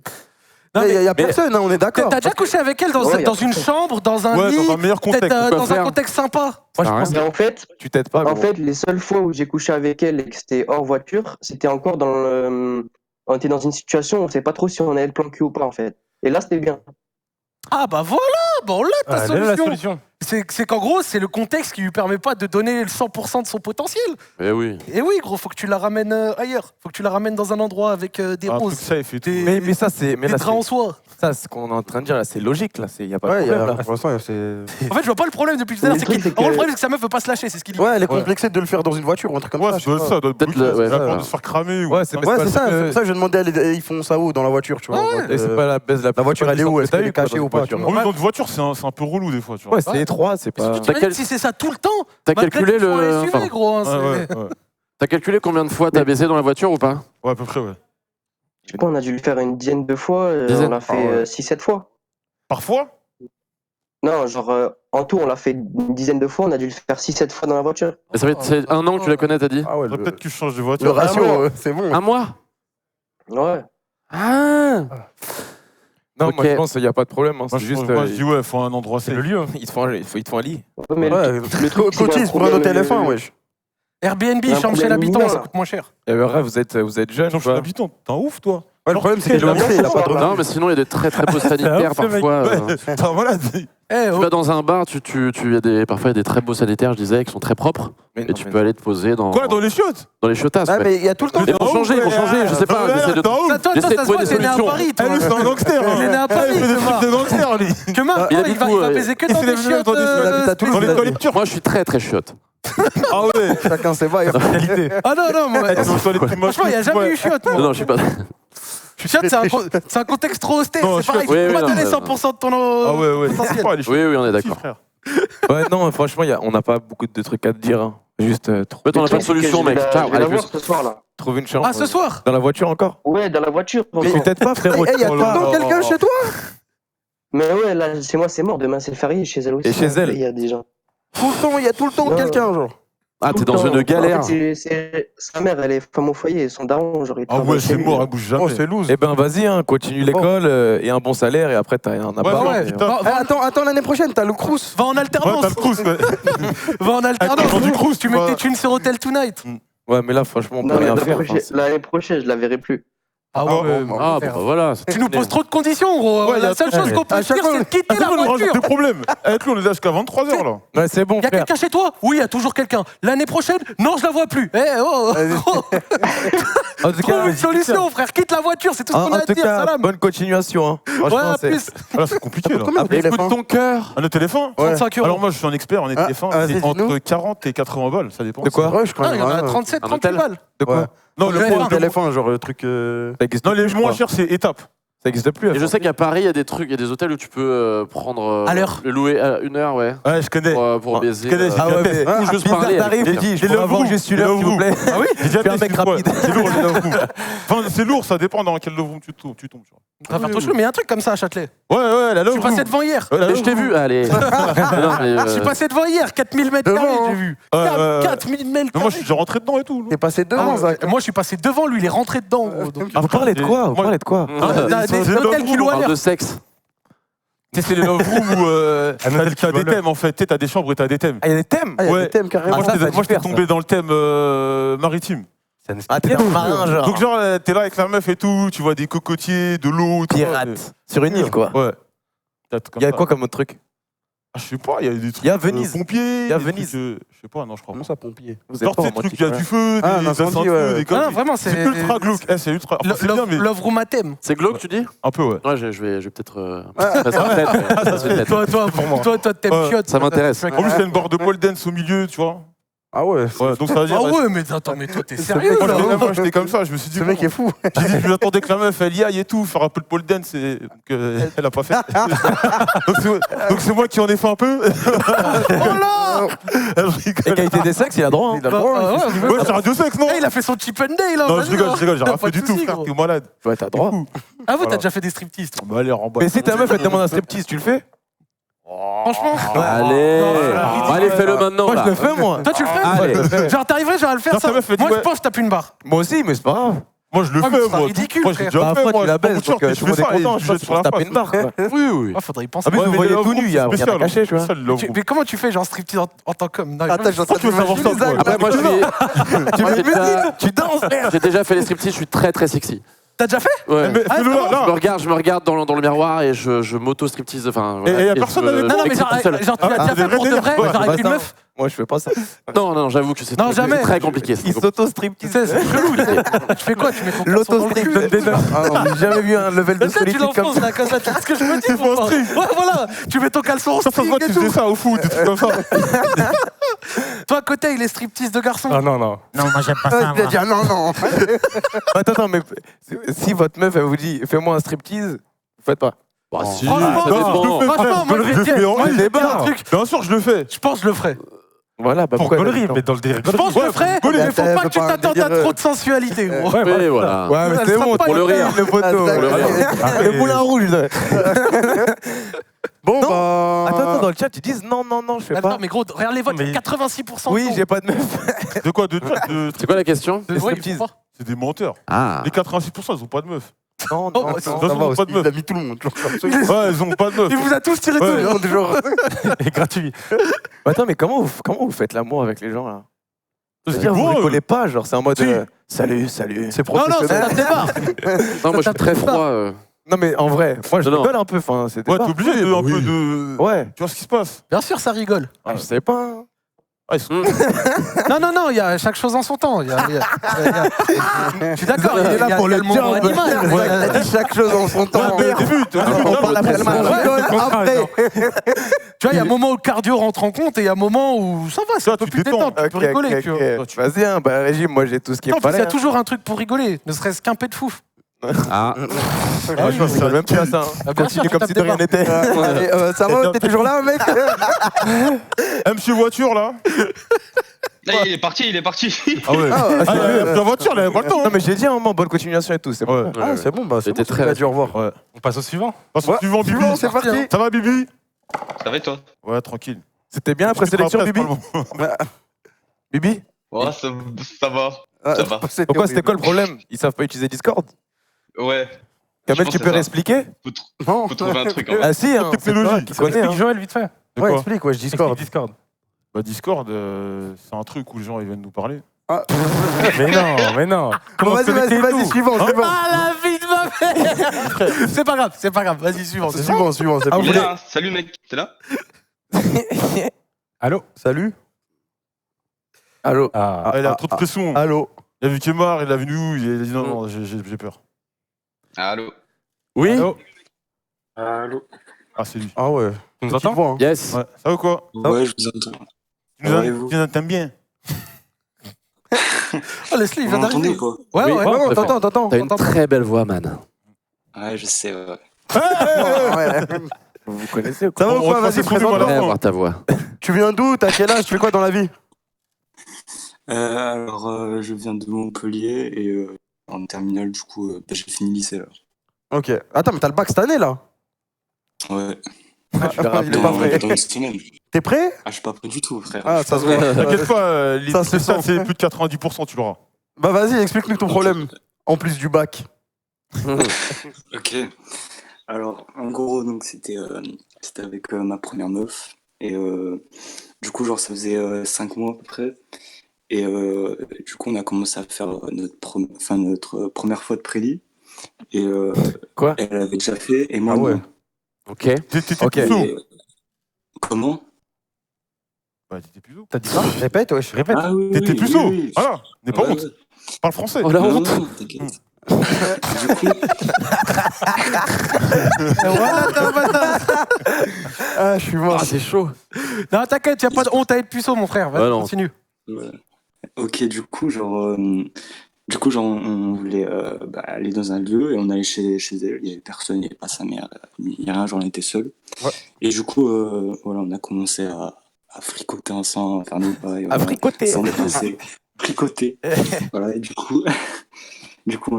Non, Il mais- y a personne, hein, on est d'accord. T'as déjà couché avec elle dans, Ouais, y a dans une personne. chambre, dans un Ouais, lit, dans un meilleur peut-être contexte. Quoi dans un faire contexte sympa. Moi, je Ça pense Mais en fait, tu t'aides pas, en gros. fait, les seules fois où j'ai couché avec elle et que c'était hors voiture, c'était encore dans le. On était dans une situation où on sait pas trop si on avait le plan cul ou pas, en fait. Et là, c'était bien. Ah bah voilà, bon là ta Elle est là, la solution. solution. C'est qu'en gros, c'est le contexte qui lui permet pas de donner le 100% de son potentiel. Eh oui. Et oui, gros, faut que tu la ramènes ailleurs. Faut que tu la ramènes dans un endroit avec des Un truc roses, safe et tout. des, Mais ça, c'est. Mais des là, draps en c'est- soie. ça, ce qu'on est en train de dire, là, c'est logique, là. Il y a pas de Ouais, problème, là. pour l'instant, c'est. En fait, je vois pas le problème depuis tout à l'heure. Le C'est truc, qu'il- c'est en gros, le que- problème, c'est que sa meuf veut pas se lâcher, c'est ce qu'il dit. Ouais, elle est complexée de le faire dans une voiture ou un truc comme Ouais, ça. ça doit être ça, ça doit être Peut-être bloqué. le- ouais, Elle a ça, peur ouais. de se faire cramer. ou- Ouais, c'est Ouais, c'est ça, que- c'est pour ça que je demandais, ils font ça où dans la voiture, tu vois. Ouais, en mode, Et c'est pas la baisse la la voiture, elle est où? Est-ce qu'elle est cachée ou pas, tu En même dans une voiture, c'est un peu relou des fois, tu vois. Ouais, c'est étroit, c'est Mais pas. surtout, t'imagines si c'est ça tout le temps. T'as malgré calculé qu'ils font le. les SUV, enfin, gros. hein, Ouais, c'est- ouais, ouais. T'as calculé combien de fois t'as baisé dans la voiture ou pas? Ouais, à peu près, ouais. Je sais pas, on a dû le faire une dizaine de fois. Dizaine. On l'a fait Ah ouais. 6-7 fois. Parfois, Non, genre, en tout, on l'a fait une dizaine de fois. On a dû le faire 6-7 fois dans la voiture. Et ça fait c'est un an que tu la connais, t'as dit? Ah ouais, peut-être que je change de le voiture. ratio, Ah, c'est bon. Un mois? Ouais. Ah! Non, Ok. moi, je pense qu'il n'y a pas de problème. hein, Moi, C'est juste. je dis, ouais, faut un endroit C'est safe. le lieu. Ils te font un lit. Ouais, mais Ouais, le truc, c'est qu'il y a cotise pour un problème, hôtel F1, wesh. Airbnb, Il y a un chambre chez problème l'habitant, mineur. ça coûte moins cher. Et vrai, vous êtes jeune, Genre, je suis quoi. habitant. T'es un ouf, toi. Ouais, le problème, c'est qu'il est la lancé, il a pas de voiture, Non, mais sinon, il y a des très très beaux sanitaires C'est un ouf, le parfois. mec. Ouais, t'es un malade. Eh, Tu oh, vas dans un bar, parfois il y a des très beaux sanitaires, je disais, qui sont très propres. Mais Et non, tu mais peux aller te poser dans Quoi, dans les chiottes? les chiotasses. Ah, ouais. mais il y a tout le temps. Mais pour changer, je sais pas. J'essaie de- T'es un ouf. ça, toi, J'essaie de ça se trouver voit, des t'es né à solutions. Paris, toi. Eh, lui, c'est un gangster. Il est né à Paris, Il fait des Thomas. trucs de gangster, lui. Que Marc, Il y a il du va coup, baiser que dans il des est venu chiottes. dans des chiottes, il habite à Toulouse, Dans les il a dit. toilettes turques. Moi, je suis très très chiotte. Ah ouais. Chacun ses bails. Ah non, moi. Eh, dans les toilettes plus Franchement, il n'y a jamais eu chiotte. moi. Non, je suis pas. Chiotte, c'est un contexte trop austère. Non, C'est pareil, chiotte, tu peux oui, pas non, donner mais- 100% de ton Ah ouais, potentiel. c'est pas les chiottes. Oui, on est d'accord. Si, frère. Ouais, non, franchement, on n'a pas beaucoup de trucs à te dire. hein. Juste En fait, on n'a pas de solution, mec. Ciao, Je vais allez, la plus. voir ce soir, là. trouver une chambre. Ah, ce soir. Dans la voiture encore? Ouais, dans la voiture. Mais encore. peut-être pas, frérot. Il y a tout Oh le là temps là. quelqu'un chez toi? Mais ouais, là, chez moi, c'est mort. Demain, c'est férié. Chez elle aussi. Et chez elle? Il y a des gens. Tout le temps, il y a tout le temps Non. quelqu'un, genre. Ah, t'es Tout le dans temps. une galère. En fait, sa mère, elle est femme au foyer. Son daron, genre, il Ah travaille ouais, chez c'est lui. mort, elle bouge Oh, jamais. c'est loose. Eh ben, vas-y, hein, continue l'école et un bon salaire et après, t'as un appart. Ouais, ouais. putain. Attends l'année prochaine, t'as le Crous. Va en Ouais, t'as alternance. le crous, ouais. Va en alternance. Avec l'argent du Crous, Tu tu mets vas- tes thunes sur Hotel Tonight. Ouais, mais là, franchement, on peut Non, mais rien faire. l'année prochaine, je la verrai plus. Ah ouais, Ah, bah voilà. Tu nous poses trop de conditions, gros. Ouais, y La a- seule chose qu'on peut à se dire, chaque fois, c'est de quitter Ah, c'est la bon, on rajoute voiture. des problèmes. Avec lui, on est là jusqu'à 23h, là. Ouais, c'est bon, Il y a frère. quelqu'un chez toi? Oui, il y a toujours quelqu'un. L'année prochaine? Non, je la vois plus. Eh, oh, gros, En tout trouve une solution, frère. Quitte la voiture, c'est tout ce qu'on a en à tout dire, cas, salam. bonne continuation. Hein. Ouais, Franchement, à c'est. plus. Ah, là, c'est compliqué, là. Combien Après, le écoute ton cœur. Un éléphant 35 euros. Alors, moi, je suis un expert en Ah, éléphant. vas-y, C'est dis-nous. entre 40 et 80 balles, ça dépend. De quoi? Ouais, je crois. Ah, il y en a rien. 37, Un 38 hôtel balles. De quoi? Ouais. Non, Ouais, le Le téléphone, genre le truc. Non, les moins chers, c'est étape. Ça n'existe plus. Et je sais qu'à Paris, il y a des trucs, il y a des hôtels où tu peux prendre. À l'heure. Le louer à 1 heure, ouais. Ouais, je connais. Pour baiser. Je connais, Ah ouais, mais Ou juste parler. t'arrives, tu dis, je Et peux avoir juste une heure, s'il vous plaît. Ah oui J'ai déjà Fais un fait, mec excuse-moi. rapide. C'est lourd, le love room. Enfin, c'est lourd, ça dépend dans quel love room tu tombes. Tu vois. Ça va faire trop chelou, mais il y a un truc comme ça à Châtelet. Ouais, la Je love suis room. passé devant hier. Ouais, la Et love je t'ai room. vu, allez. Non, mais, Je suis passé devant hier, 4000 mètres carrés, j'ai vu. Ouais. 4000 mètres Mais moi, je carrés. suis rentré dedans et tout. T'es passé devant, Zach. Moi, je suis passé devant lui, il est rentré dedans. Gros, donc, Vous parlez de quoi Vous Moi- parlez de quoi c'est l'hôtel qui loue à parle l'heure. de sexe. Tu sais, c'est les love rooms où t'as des thèmes en fait. Tu sais, t'as des chambres et t'as des thèmes. Ah, il y a des thèmes Ah, il y a Ouais. des thèmes carrément. Moi, ça, ça j'étais diffère, tombé dans le thème maritime. Ah, t'es un marin, genre. Donc, genre, t'es là avec la meuf et tout, tu vois des cocotiers, de l'eau, tout ça. Pirate. Sur une île, quoi. Ouais. Il y a quoi comme autre truc Ah, je sais pas, il y a des trucs. Il y a Venise. Pompiers. Il y a des Venise. trucs, je sais pas, non, je crois Comment pas. ça, pompier Vous Genre, pas ces en trucs, il y a du feu, Ah, des un incendie, incendies, ouais. des Non, conneries. non, vraiment, C'est c'est. ultra glauque. C'est ultra. Enfin, c'est bien, mais Love room à thème. C'est glauque, tu dis? un peu, ouais. Ouais, je vais peut-être. Ça se fait peut-être, ça se fait peut-être. Toi, t'aimes Ouais. chiotte. Ça m'intéresse. En plus, il y a une barre de pole dance au milieu, tu vois. Ah ouais. Ouais, donc ça veut dire. Ah ouais, mais attends, mais toi, t'es sérieux Moi, là j'étais comme ça, je me suis dit. Ce mec est fou. J'ai dit, je lui attendais que la meuf, elle y aille et tout, faire un peu de pole dance, et donc elle a pas fait. donc c'est moi qui en ai fait un peu. Oh là Elle rigole. Et qualité des sexes, il a droit. Il a le droit, Bah, il fait- ouais, Ouais, c'est radio sexe, non Eh, il a fait son chip and day là. Non, vas-y, je rigole, hein. j'ai rien Pas fait de du tout, soucis, frère, gros. t'es malade. Ouais, t'as droit. Ah, vous, Voilà. t'as déjà fait des striptease, toi. Bah, allez, remballe. Mais si ta meuf, elle te demande un striptease, tu le fais Franchement. Allez, Non, allez, fais-le maintenant. Moi, là. je le fais, moi. Toi, tu le fais Allez. Genre, t'arriverais, genre, à le faire Non, ça. ta meuf, elle dit Moi, je ouais. pense que je tape une barre. Moi aussi, mais c'est pas grave. Moi, je le Ah, mais fais, ce sera moi. ridicule, Moi, j'ai frère. déjà Bah, fait, après, moi. tu la je prends baisses, mon short donc et tout je le monde fais est ça, et content. je Je pense jette qu'il sur faut la taper face. une barre, quoi. Oui, oui. Ah, faudrait y penser. Ah, mais vous Ouais, voyez les tout nu, il y a love rien à rooms, cacher, tu vois. spécial, le love room. Mais comment tu fais, genre, striptease en tant qu'homme Non, Attends, je suis en train Tu veux savoir d'imaginer ça, Zach. toi Après, moi, Tu danses, frère. j'ai déjà fait les striptease, je suis très très sexy. T'as déjà fait Ouais. Mais fais-le là. Je me regarde dans le miroir et je m'auto-striptease. Enfin, Et y a je personne me- avec Non, non, mais m'excite genre, tout seul. tu l'as déjà c'est fait vrai pour de délire, vrai, quoi. genre avec une meuf Moi, je fais pas ça. Non, j'avoue que c'est Non, jamais. très compliqué. Il s'auto-striptease. Tu sais, c'est chelou. Tu fais quoi Tu mets ton caleçon dans le cul L'auto-strip. Ah non, j'ai jamais vu un level de Peut-être tu solitude comme l'enfonces ça. là, comme ça. Tu sais ce que je me dis C'est pour pas un toi. string. Ouais, voilà. Tu mets ton caleçon en Ça se voit, string et tu faisais tout. ça au foot, des trucs comme ça. Toi, à côté, il est striptease de garçon. Ah non, non. Non, moi j'aime pas ça. Il a moi. dit ah, non, non. Attends, mais si votre meuf, elle vous dit, fais-moi un striptease, vous faites pas. Bah, si, Franchement, ça non, dépend. je le fais, Franchement, moi, je je le vais fais dire, en moi, je ligne. vais te dire un truc. Bien sûr, je le fais. Je pense que je le ferai. Voilà, bah Pour pourquoi gaulerie, elle- mais dans le délire. Je pense que je le ferai, gaulerie. mais faut T'as pas que tu pas un t'attendes à délire, trop de sensualité, gros. Ouais, Oui, voilà. Ouais, mais Ça c'est sera bon, pas pour le une rire, merde. le photo. Zach, le rire. Le moulin rouge. là. Bon, Non. bah. Attends, dans le chat, ils disent non, je fais Attends, pas. mais gros, regarde les votes, Mais- 86%. Oui, non. j'ai pas de meuf. De quoi C'est quoi la question? Ouais, striptease. il faut pas. C'est des menteurs. Ah. Les 86%, ils ont pas de meuf. Non, Oh, non, ça non. va, Ça va pas aussi, de meuf. il a mis tout le monde. Ouais, ils ont pas de meuf. Il vous a tous tiré Ouais, dessus. Toujours. Et gratuit. Attends, mais comment vous faites l'amour avec les gens là C'est C'est-à-dire, vous beau, rigolez pas, genre c'est en mode Si. salut. C'est Non, non, ça tape des barres. Non, moi je suis très froid. Non, mais en vrai, moi je Non. rigole un peu. Enfin, c'est Ouais, t'es obligé de un peu de. Ouais, Tu vois ce qui se passe. Bien sûr, ça rigole. je sais pas. hein. Ah, ils sont. Non, il y a chaque chose en son temps. Je suis d'accord, il est là pour le moment Il animal. a dit chaque chose en son temps. Ouais, mais début, On parle après le match. Après. Tu vois, il y a un moment où le cardio rentre en compte et il y a un moment où ça va, c'est Ça, un peu tu plus détends. détente, tu peux rigoler. Tu vois. Vas-y, hein, bah, régime, moi j'ai tout ce qui Non, est parce pas qu'il y a là. toujours un truc pour rigoler, ne serait-ce qu'un peu de fou. Ah. Je pense que même plus à ça. hein. Ah, bien sûr, Continue tu comme tapes si des de rien barres. n'était. Allez, ça va, t'es toujours là, mec? Monsieur Voiture, là. Là, il est parti. Ah ouais. La voiture, elle avait pas le temps. Non, mais j'ai dit à un moment, bonne continuation et tout, c'est bon. Ouais. Ah, c'est bon, bah, c'est J'étais bon, très tu as dû revoir. Ouais. On passe au suivant. Passe au suivant, Bibi. Suivant, c'est parti. Ça va, Bibi? Ça va et toi? Ouais, tranquille. C'était bien la présélection, Bibi Bibi Ouais, ça va. Ah, Ça va. c'était Pourquoi c'était horrible. quoi le problème Ils savent pas utiliser Discord Ouais. Kamel, pense tu que peux c'est ça. réexpliquer Non. Faut trouver un truc. En vrai. Ah si, hein, Technologie. qui connaît. Explique Hein. Joël, vite fait. De Ouais, quoi explique, ouais, je Discord. Explique Discord. Bah, Discord, c'est un truc où les gens ils viennent nous parler. Mais non. Bon, Comment se vas-y, connecter et vas-y, tout suivant. Ah la vie de ma mère. C'est pas grave, vas-y, suivant. c'est bon. Suivant, c'est Il est bon. là. Salut mec, t'es là? Allô. Salut. Allô Ah. Ah, il a trop de pression. Allô. Il a vu Kemar, il a vu nous, il a dit non, j'ai peur. Allô? Oui Allô. Ah, c'est lui. Ah ouais. Tu nous Petite entends? voix, hein. Yes. Ouais. Ça va ou quoi? Ouais, je vous entends. Tu nous entends bien? Oh, Leslie, il Vous vient d'arriver. m'entendez quoi? Ouais, Oui, ouais. très Ouais, fort. t'entends. T'as une très belle voix, man. Ouais, je sais, ouais. Ouais. Vous connaissez ou quoi? Ça va ou quoi? Vas-y, présente-toi. Ouais, voir ta voix. Tu viens d'où? T'as quel âge? Tu fais quoi dans la vie? Alors, je viens de Montpellier et en terminale, du coup, j'ai fini le lycée là. Ok. Attends, mais t'as le bac cette année là? Ouais. Il est pas prêt. Dans une semaine. T'es prêt? Ah, je suis pas prêt du tout, frère. Ah, ça se voit. T'inquiète pas, Ça se ça sent. c'est plus de 90%, tu l'auras. Bah vas-y, explique-nous ton problème. En plus du bac. Ok. Alors, en gros, donc c'était avec ma première meuf. Et du coup, genre, ça faisait 5 mois à peu près. Et du coup, on a commencé à faire notre première fois de prélit. Et Quoi? elle avait déjà fait, et moi, Ah ouais. non. Ok. T'étais Ok. plus sous. Et, comment? Ouais, t'étais plus sous. T'as dit ça? Répète, ouais, je répète. Ah oui, T'étais oui, plus oui, sous. oui. Voilà, n'aie pas Ouais, honte. ouais. Parle français. Oh la Non, honte. non, t'inquiète. Du coup, Voilà, t'as un bâtard. Ah, je suis mort. Ah, c'est chaud. Non, t'inquiète, y'a pas de honte à être puceau, mon frère. Vas-y, Ouais, non. continue. ouais. Ok, du coup, on voulait aller dans un lieu et on allait chez elle. Il y avait personne, il n'y avait pas sa mère, il n'y a rien, genre on était seuls. Ouais. Et du coup, voilà, on a commencé à fricoter ensemble, à faire nos bails. À voilà. fricoter. Ça, on est passé fricoter. Voilà, et du coup,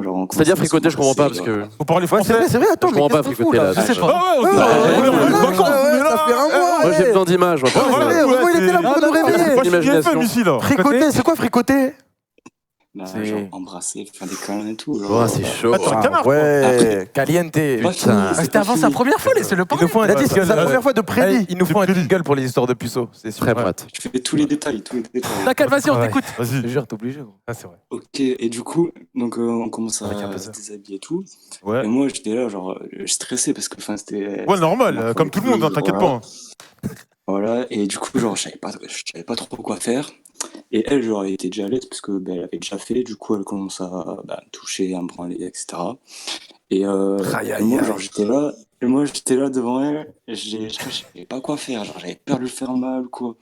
genre, on C'est-à-dire commençait à fricoter, je comprends pas, s'embrasser, parce voilà. que. Faut parler Ouais, français. c'est vrai, attends, Je mais comprends pas qu'est-ce qu'on fout fricoter, là? là. Je sais pas. Ah ouais, Ouais, on est en ouais, vacances, ouais, on est ça là. fait un mois. Moi, j'ai ouais. besoin d'images. Je vois pas. Ouais, voilà, Ouais, ouais, il était là pour nous c'est réveiller. pas chez Imagination. BFM ici là. Fricoter, c'est quoi fricoter? Bah, C'est- genre embrasser, faire des câlins et tout. Oh, c'est chaud. Ah, t'es un canard. Ouais. Caliente. Pas fini, Putain. c'est C'était pas avant fini. sa première fois, laissez-le Il parler. nous faut un Il a dit, c'est la ouais. première fois de prédit. Allez, il nous faut un jingle pour les histoires de puceaux, c'est sûr. Très prête. Je fais tous les détails, tous les détails. T'inquiète, vas-y, on Ouais. t'écoute. Je te Vas-y. jure, t'es obligé. Gros. Ah, c'est vrai. Ok, et du coup, donc on commence Avec un à buzzer. se déshabiller et tout. Et Ouais. moi, j'étais là, genre, stressé parce que, enfin, c'était. Ouais, normal, c'était comme tout le monde, hein, t'inquiète voilà. pas. Voilà, et du coup, genre, je savais pas trop quoi faire. Et elle, genre, elle était déjà à l'aise parce que elle avait déjà fait. Du coup, elle commence à me toucher, à me branler, etc. Et Aïe, aïe, moi, aïe. genre, j'étais là devant elle. Et je savais pas quoi faire. Genre, j'avais peur de lui faire mal, quoi.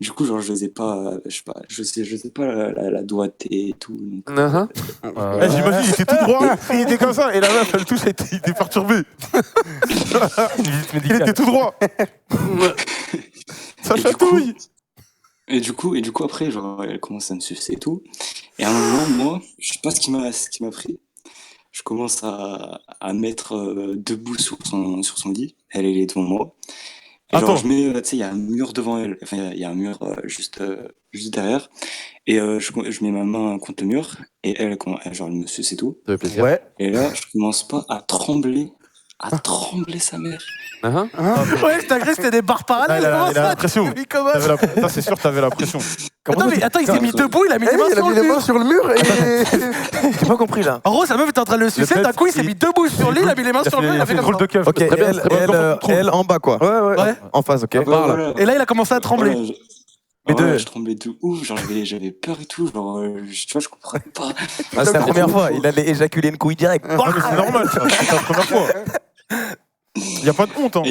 Du coup, genre, je sais pas la doigté et tout. Donc, Uh-huh. Eh, j'imagine, il était tout droit, il était comme ça, et la meuf, elle touche, il était perturbé. Il était tout droit. Ça Et du chatouille. Et du coup, après, genre, elle commence à me sucer et tout. Et à un moment, moi, je sais pas ce qui m'a pris. Je commence à mettre debout sur son lit. Elle est devant moi. Et genre, Attends. je mets, tu sais, il y a un mur devant elle. Enfin, il y a un mur juste derrière. Et je mets ma main contre le mur. Et elle, genre, elle me suce et tout. Ça fait plaisir. Ouais. Et là, je commence pas à trembler sa mère. Uh-huh. Ouais, je t'agresse, c'était des barres parallèles. Il a comment ça, la pression. tu fais comment ça Ça, c'est sûr, t'avais la pression. Attends, mais attends, il s'est mis debout, il a mis Eh les oui, mains il a sur mis le les mains mur. sur le mur et. J'ai pas compris là. En gros, sa meuf était en train de le sucer, d'un coup, il s'est mis debout sur le lit, il a mis les mains sur le mur, il a fait une comme drôle ça. de keuf. Ok, Très bien, elle, très bien. elle en bas quoi. Ouais, ouais. Ouais. En face, ok. Ah bah, voilà. Et là, il a commencé à trembler. Voilà, Mais ouais, de- je tremblais de ouf, genre j'avais peur et tout, genre tu vois, je comprenais pas. Ah, c'est la première fois, il allait éjaculer une couille direct. Ah, mais c'est normal, ça. C'est la première fois. Y a pas de honte, hein.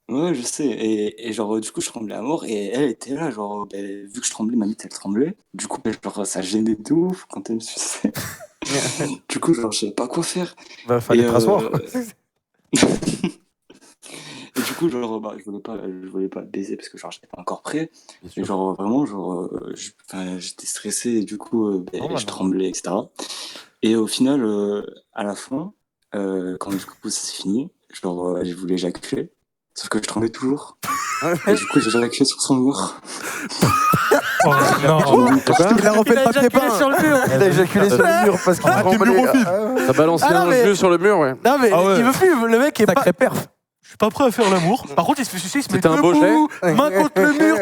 Ouais, je sais, et genre du coup je tremblais à mort, et elle était là, genre vu que je tremblais, ma bite elle tremblait, du coup genre ça gênait de ouf quand elle me suçait. Du coup genre je savais pas quoi faire. Bah, fallait Et, te rasseoir. Et du coup, genre, je voulais pas baiser parce que genre j'étais pas encore prêt. Et genre vraiment, genre, j'étais stressé et du coup, je tremblais, etc. Et au final, à la fin, quand du coup ça s'est fini, genre, je voulais éjaculer, sauf que je tremblais toujours. Et du coup, j'ai éjaculé sur son mur. Oh, non. Il a refait Il le a papier éjaculé peint. sur le mur. Il a éjaculé sur le mur parce qu'il Ah, t'es tremblait. murophile. T'as balancé Ah, non, un mais- jeu sur le mur, ouais. Non, mais Ah ouais. il veut plus, le mec est pas. Sacré perf. Je suis pas prêt à faire l'amour. Par contre, il se fait sucer, il se met C'était un beau debout, main contre le mur.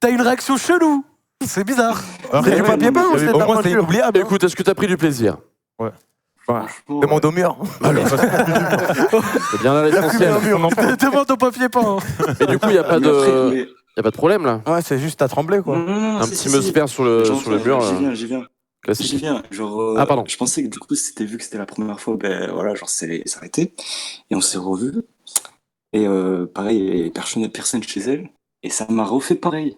T'as une réaction chelou. C'est bizarre. C'est du papier peint ou Il y c'est avait- de la Au moins, c'est peinture? inoubliable. Écoute, est-ce que t'as pris du plaisir? Franchement, Demande au mur. C'est bien là l'essentiel. Demande au papier peint. Et du coup, y a pas mais après, de. mais- Y a pas de problème là. Ouais, c'est juste à trembler quoi. Un petit musper sur le mur. J'y viens. Classique. J'y viens. Genre, Ah, pardon. je pensais que du coup, vu que c'était la première fois, ben voilà, genre, c'est s'arrêter. Et on s'est revus. Et pareil, il y avait personne chez elle. Et ça m'a refait pareil.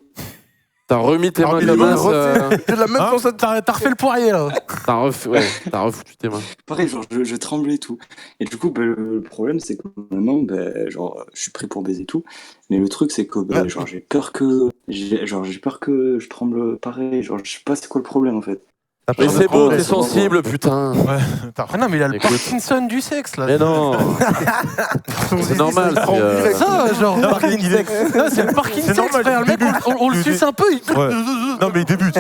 T'as remis tes mains il comme a ça. C'est la même chose. T'as refait le poirier, là. T'as refoutu tes mains. Pareil, genre, je tremblais et tout. Et du coup, le problème, c'est que maintenant, genre, je suis prêt pour baiser et tout. Mais le truc, c'est que, genre, j'ai peur que je tremble pareil. Genre, je sais pas c'est quoi le problème, en fait. Mais c'est beau, t'es sensible, putain. Ah non, mais il a le Écoute. Parkinson du sexe, là. Mais non. C'est normal. c'est, Ça, genre. Non, il est- Non, c'est le parking C'est sexe, normal, frère. Le mec, on le suce un peu. Ouais. Non, mais il débute.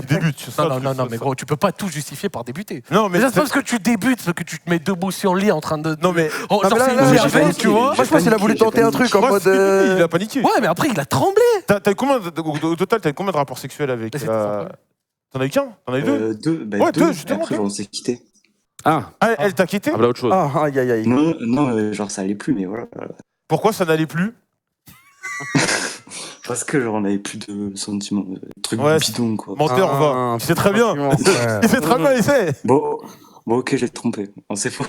Non, mais gros, tu peux pas tout justifier par débuter. Non, mais Déjà, c'est pas parce que tu débutes, parce que tu te mets debout sur le lit en train de. Non, mais. Oh, Ah, genre, mais là, c'est là, une j'ai merveille, paniqué, tu vois. Moi, je pense qu'il a voulu tenter un truc en Ouais, mode. c'est début, il a paniqué. Ouais, mais après, il a tremblé. T'as combien, au total, t'as combien de rapports sexuels avec Mais c'est pas ça. T'en as eu qu'un? T'en as eu deux? Deux, deux, justement, Après, deux. on s'est quitté. Ah, Elle t'a quitté? ah bah autre chose. Ah, aïe, aïe, aïe. Non, genre, ça allait plus, mais voilà. Pourquoi ça n'allait plus? Parce que, genre, on avait plus de sentiments. Truc Ouais, bidon, quoi. Menteur, va. Il sait très bien. Ouais. Il sait très bien, il sait. Bon, ok, j'ai trompé. Non, c'est faux.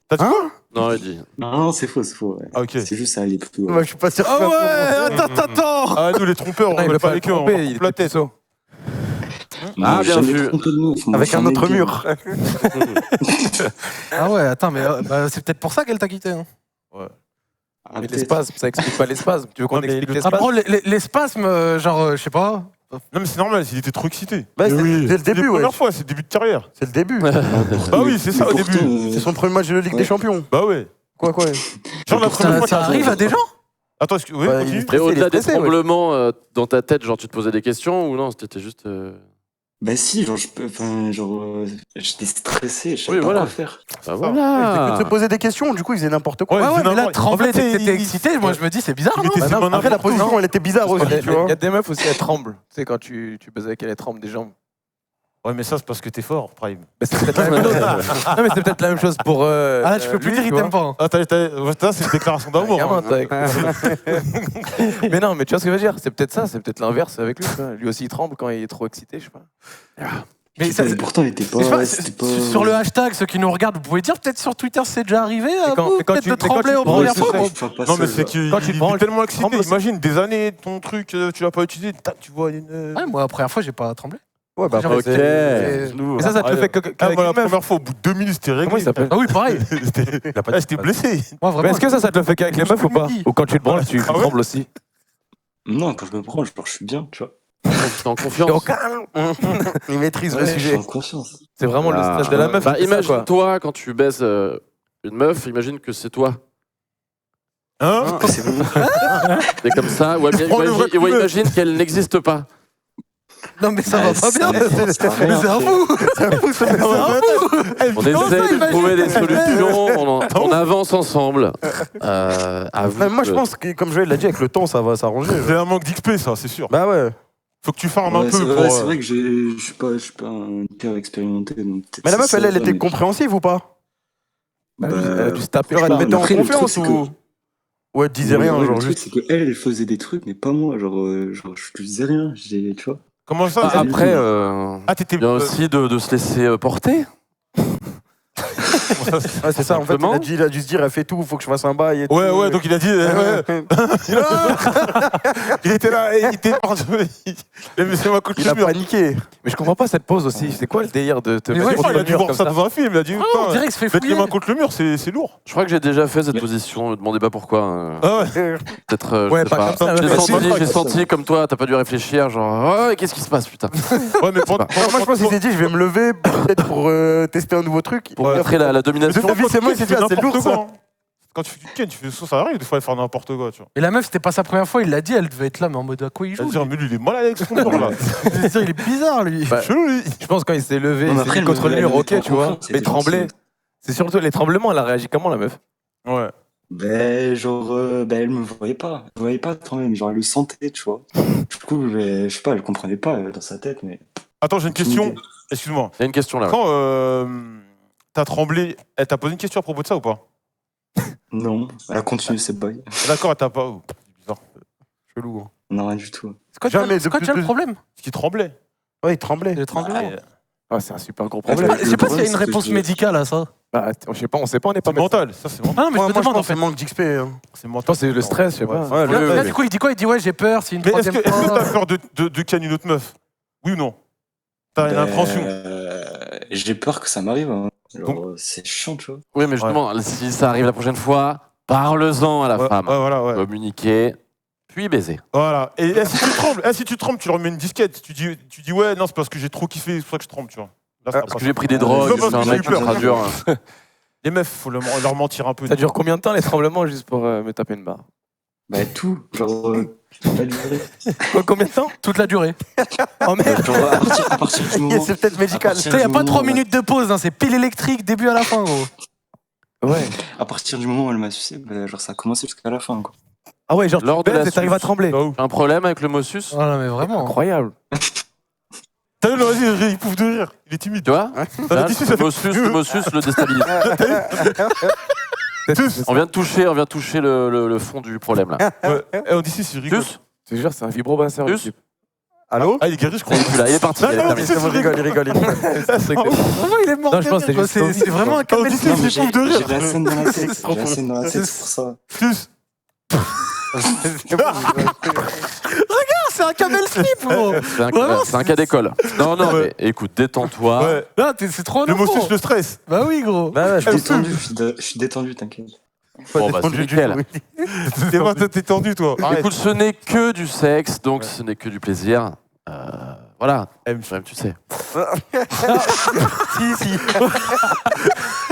T'as dit quoi? Non, il dit. Non, c'est faux, ouais. Ah, ok. C'est juste, ça allait plus. Ouais, je suis pas sûr. Ah ouais, attends. Ah, nous, les trompeurs, on il ne va pas pas avec le eux, on tromper, coupe il la était tête. puceau. Non, Ah, j'ai bien jamais vu. trompé de meuf, moi, Avec un j'en ai autre dit. mur. Ah ouais, attends, mais c'est peut-être pour ça qu'elle t'a quitté. Hein. Ah, Mais les peut-être. spasmes, ça explique pas les spasmes. Tu veux qu'on Non, mais explique le- les Ah, spasmes? bro, les spasmes, genre, je sais pas. Non, mais c'est normal, il était trop excité. Bah, c'est Oui. c'est le début, C'est la ouais. première fois, c'est le début de carrière. C'est le début. Bah oui, c'est ça, au début. C'est son premier match de Ligue des Champions. Bah ouais. Quoi. Genre la première fois Ça qu'il- arrive à des gens. Attends, oui, Bah, continue. il- Et au-delà des stressé, ouais. tremblements dans ta tête, genre tu te posais des questions ou non? C'était juste. Bah si, genre, j'étais stressé, je savais Oui, pas voilà. quoi faire. Bah Il faisait voilà. que de se poser des questions, du coup, il faisait n'importe quoi. Ouais, Ouais, c'est mais là, normal. trembler En fait, dès que t'étais il- excité, moi je me dis, c'est bizarre, Il non était Bah non, ses mains après, la n'importe où. position, elle était bizarre aussi, tu vois. Il y a des meufs aussi, elles tremblent. Tu sais, quand tu baises avec elle, elles tremblent des jambes. Ouais, mais ça, c'est parce que t'es fort, Prime. Bah, c'est peut-être la même chose. Non, mais c'est peut-être la même chose pour. Ah là, tu peux plus lui, dire, il vois. t'aime pas. Hein. Ah, c'est une déclaration d'amour. Gamin, hein. t'as avec- mais non, mais tu vois ce que je veux dire? C'est peut-être ça, c'est peut-être l'inverse avec lui. Tu vois. Lui aussi, il tremble quand il est trop excité, je sais pas. Mais ça, Pourtant, il était je sais pas. pas, C'était pas. sur le hashtag, ceux qui nous regardent, vous pouvez dire peut-être sur Twitter, c'est déjà arrivé à quand- vous, mais quand peut-être tu- de mais quand trembler tu aux prends premières le fois. sujet, Je suis pas Non, mais seul, c'est qu'il Quand tu il prends est le- tellement excité. prends le- Imagine, des années, ton truc, tu l'as pas utilisé, tac, tu vois une. Ouais, moi, la première fois, j'ai pas tremblé. Ouais, bah Genre, après, ok. c'est- Mais ça te le fait qu'avec Ah, moi, la une meuf. première fois, au bout de 2 minutes, c'était réglé. Comment il s'appelle? Ah oui, pareil. J'étais blessé. Moi, Mais vraiment. est-ce que ça te le fait qu'avec les meufs ou pas? Ou quand tu te branles, tu Ah ouais trembles aussi? Non, quand je me prends, genre, je suis bien, tu vois. T'es en confiance. il maîtrise le Ouais, je suis sujet. en confiance. C'est vraiment le Ah. stress de la meuf. Bah, qui fait ça, quoi. imagine-toi quand tu baises une meuf, imagine que c'est toi. Hein? C'est bon. C'est comme ça. Ouais, Prends le vrai fumeur. imagine qu'elle n'existe pas. Non, mais ça va pas bien. Mais Mais c'est un fou. On essaie de trouver des solutions, on avance ensemble. À vous Moi, je de- pense que, comme Joël l'a dit, avec le temps, ça va s'arranger. C'est un manque d'XP, ça, c'est sûr. Bah ouais. Faut que tu farmes un Ouais, peu c'est pour. vrai, c'est vrai que je suis pas un hyper expérimenté. Donc peut-être Mais la c'est meuf, ça, elle était mais- compréhensive ou pas? Bah, elle a dû se taper. Genre, elle te mettait en après, le truc, confiance c'est ou. Ouais, elle te disait rien, Le genre truc, juste. c'est qu'elle faisait des trucs, mais pas moi. Genre, je disais rien. Tu vois. Comment ça? Ah, ça- après, Ah, t'étais. bien aussi de se laisser porter. Ouais, c'est ça, en fait, Simplement. il a dû se dire, elle fait tout, faut que je fasse un bail et tout. Ouais, donc il a dit. Il était là, il était. Mais c'est ma Il a paniqué. Mais je comprends pas cette pause aussi. C'est quoi le délire de te Mais mettre ouais, contre Il a le dû mur voir comme ça ça? dans un film, il a dit. Ah, on putain, dirait qu'il se fait mettre les fouiller. mains contre le mur, c'est lourd. Je crois que j'ai déjà fait cette Mais- position. Ne demandez pas pourquoi. Ah ouais. Peut-être. Ouais, je sais pas comme ça, J'ai ouais, senti, c'est- j'ai senti comme toi, t'as pas dû réfléchir, genre, ouais, qu'est-ce qui se passe, putain? Ouais, mais pendant. Moi, je pense qu'il s'est dit, je vais me lever, peut-être pour tester un nouveau truc. Pour Ouais. montrer la Mais domination. des fois, Vu ses mains, il s'est dit, ah, c'est lourd, ça. Quand tu fais du ken, tu fais ça arrive des fois de faire n'importe quoi, tu vois. Et la meuf, c'était pas sa première fois, il l'a dit, elle devait être là, mais en mode à quoi il Je veux joue dire, mais lui, il est malade avec son mur là. Je veux dire, il est bizarre, lui. Bah, Chelou, lui. Je pense quand il s'est levé, Non, il mais s'est après, mis contre le elle mur, était ok, en tu vois. confiance, Mais c'était trembler, gentil. c'est surtout les tremblements, elle a réagi comment la meuf? Ouais. Ben, genre, elle me voyait pas. Elle me voyait pas quand même. Genre, elle le sentait, tu vois. Du coup, je sais pas, elle comprenait pas dans sa tête, mais. Attends, j'ai une question. Excuse-moi. Il y a une question là. ouais. Quand t'as tremblé, elle t'a posé une question à propos de ça ou pas? Non, elle a continué ses bails. D'accord, elle t'a pas. Oh, c'est bizarre. Chelou. hein. Non, rien du tout. C'est quoi, Jamais, c'est quoi depuis déjà le problème? Parce qu'il tremblait. Ouais, il tremblait. Le tremblement. Ah, c'est un super gros Je sais problème. pas s'il y a une problème, c'est réponse que- médicale à ça. Bah, je sais pas, on sait pas, on n'est pas C'est mental, ça c'est mental. Non, mais Moi, je me je demande en pense que fait. c'est manque d'XP. hein. C'est mental. c'est le stress, je sais pas. Ouais, Là, du coup, il dit quoi? Il dit ouais, j'ai peur, c'est une Mais est-ce troisième que fois. t'as peur de ken une autre meuf? Oui ou non? T'as une appréhension? J'ai peur que ça m'arrive. Hein. Genre, Donc- c'est chiant, tu vois. Oui, mais justement, si ça arrive la prochaine fois, parle-en à la femme. Voilà, ouais. Communiquer, puis baiser. Voilà. Et si tu trembles, tu leur mets une disquette. Tu dis ouais, non, c'est parce que j'ai trop kiffé, c'est pour ça que je tremble, tu vois. Là, ça Parce passe. que j'ai pris des drogues, Non, je suis parce un que mec j'ai eu peur. ultra dur. Les meufs, faut leur mentir un peu. Ça dure combien de temps les tremblements juste pour me taper une barre? Bah, tout. Genre, la durée. Combien de temps? Toute la durée. Oh merde! À partir du moment. C'est peut-être médical. partir Tu sais, y a du pas moment 3 où- minutes de pause, hein, c'est pile électrique, début à la fin, gros. Ouais. À partir du moment où elle m'a sucé, bah, genre, ça a commencé jusqu'à la fin, quoi. Ah ouais, genre, Lors tu de la baises et t'arrives à suce. trembler. Bah, où J'ai un problème avec le Mossus. Voilà, mais vraiment. Incroyable. T'as vu, vas-y, il pouffe de rire. Il est timide. Tu vois T'as Là, dit si, ça fait- le Mossus le déstabilise. On vient de toucher le fond du problème là. Ouais. Eh, on dit si, il rigole. Sus Je te jure, c'est un vibromasseur. Sus le type. Allô? Ah, il est guéri, je crois. Il est plus là, il est parti. Non, il est non, terminé. mais Il rigole, il rigole. Vraiment, il est mort. Non, je pense que c'est quoi, juste c'est vraiment un Ah, on camel dit si, Non, slip. mais c'est pouffe de j'ai rire. la scène dans la tête. J'ai la scène dans la tête, c'est pour ça. Sus. C'est un camel slip, gros. C'est un cas d'école. Non, non, Ouais. mais écoute, détends-toi. Ouais. Là, c'est trop Le long. Mossus, le stress. Bah oui, gros. Je suis détendu, je suis détendu, t'inquiète. Bon, bah, c'est nickel. T'es tendu, toi. Arrête. Écoute, ce n'est que du sexe, donc ce n'est que du plaisir. Voilà. M. Tu sais. Si.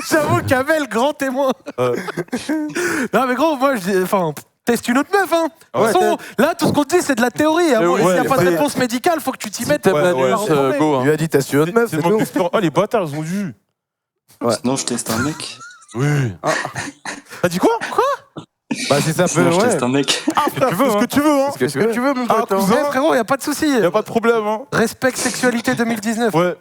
J'avoue, Kamel, grand témoin. Non, mais gros, moi, je dis, enfin, teste une autre meuf, hein. De toute façon, là, tout ce qu'on te dit, c'est de la théorie. Hein. Mais oui, S'il n'y a pas de mais- réponse médicale, faut que tu t'y Si mettes. t'aimes Ouais, l'anus, ouais. go. hein. Lui a dit, t'as su autre meuf, C'est c'est le manque tout. d'expérience. Ah, les bâtards, ils ont dû. Ouais. Sinon, je teste un mec. Oui. T'as dit quoi? Bah, si ça peut, Sinon, je ouais. teste un mec. Tu veux, ce que tu veux, hein. Parce que Ce que tu veux, mon Ah, pote. hein. cousin. Ouais, frérot, y a pas de souci. Y a pas de problème, hein. Respect sexualité 2019. Ouais.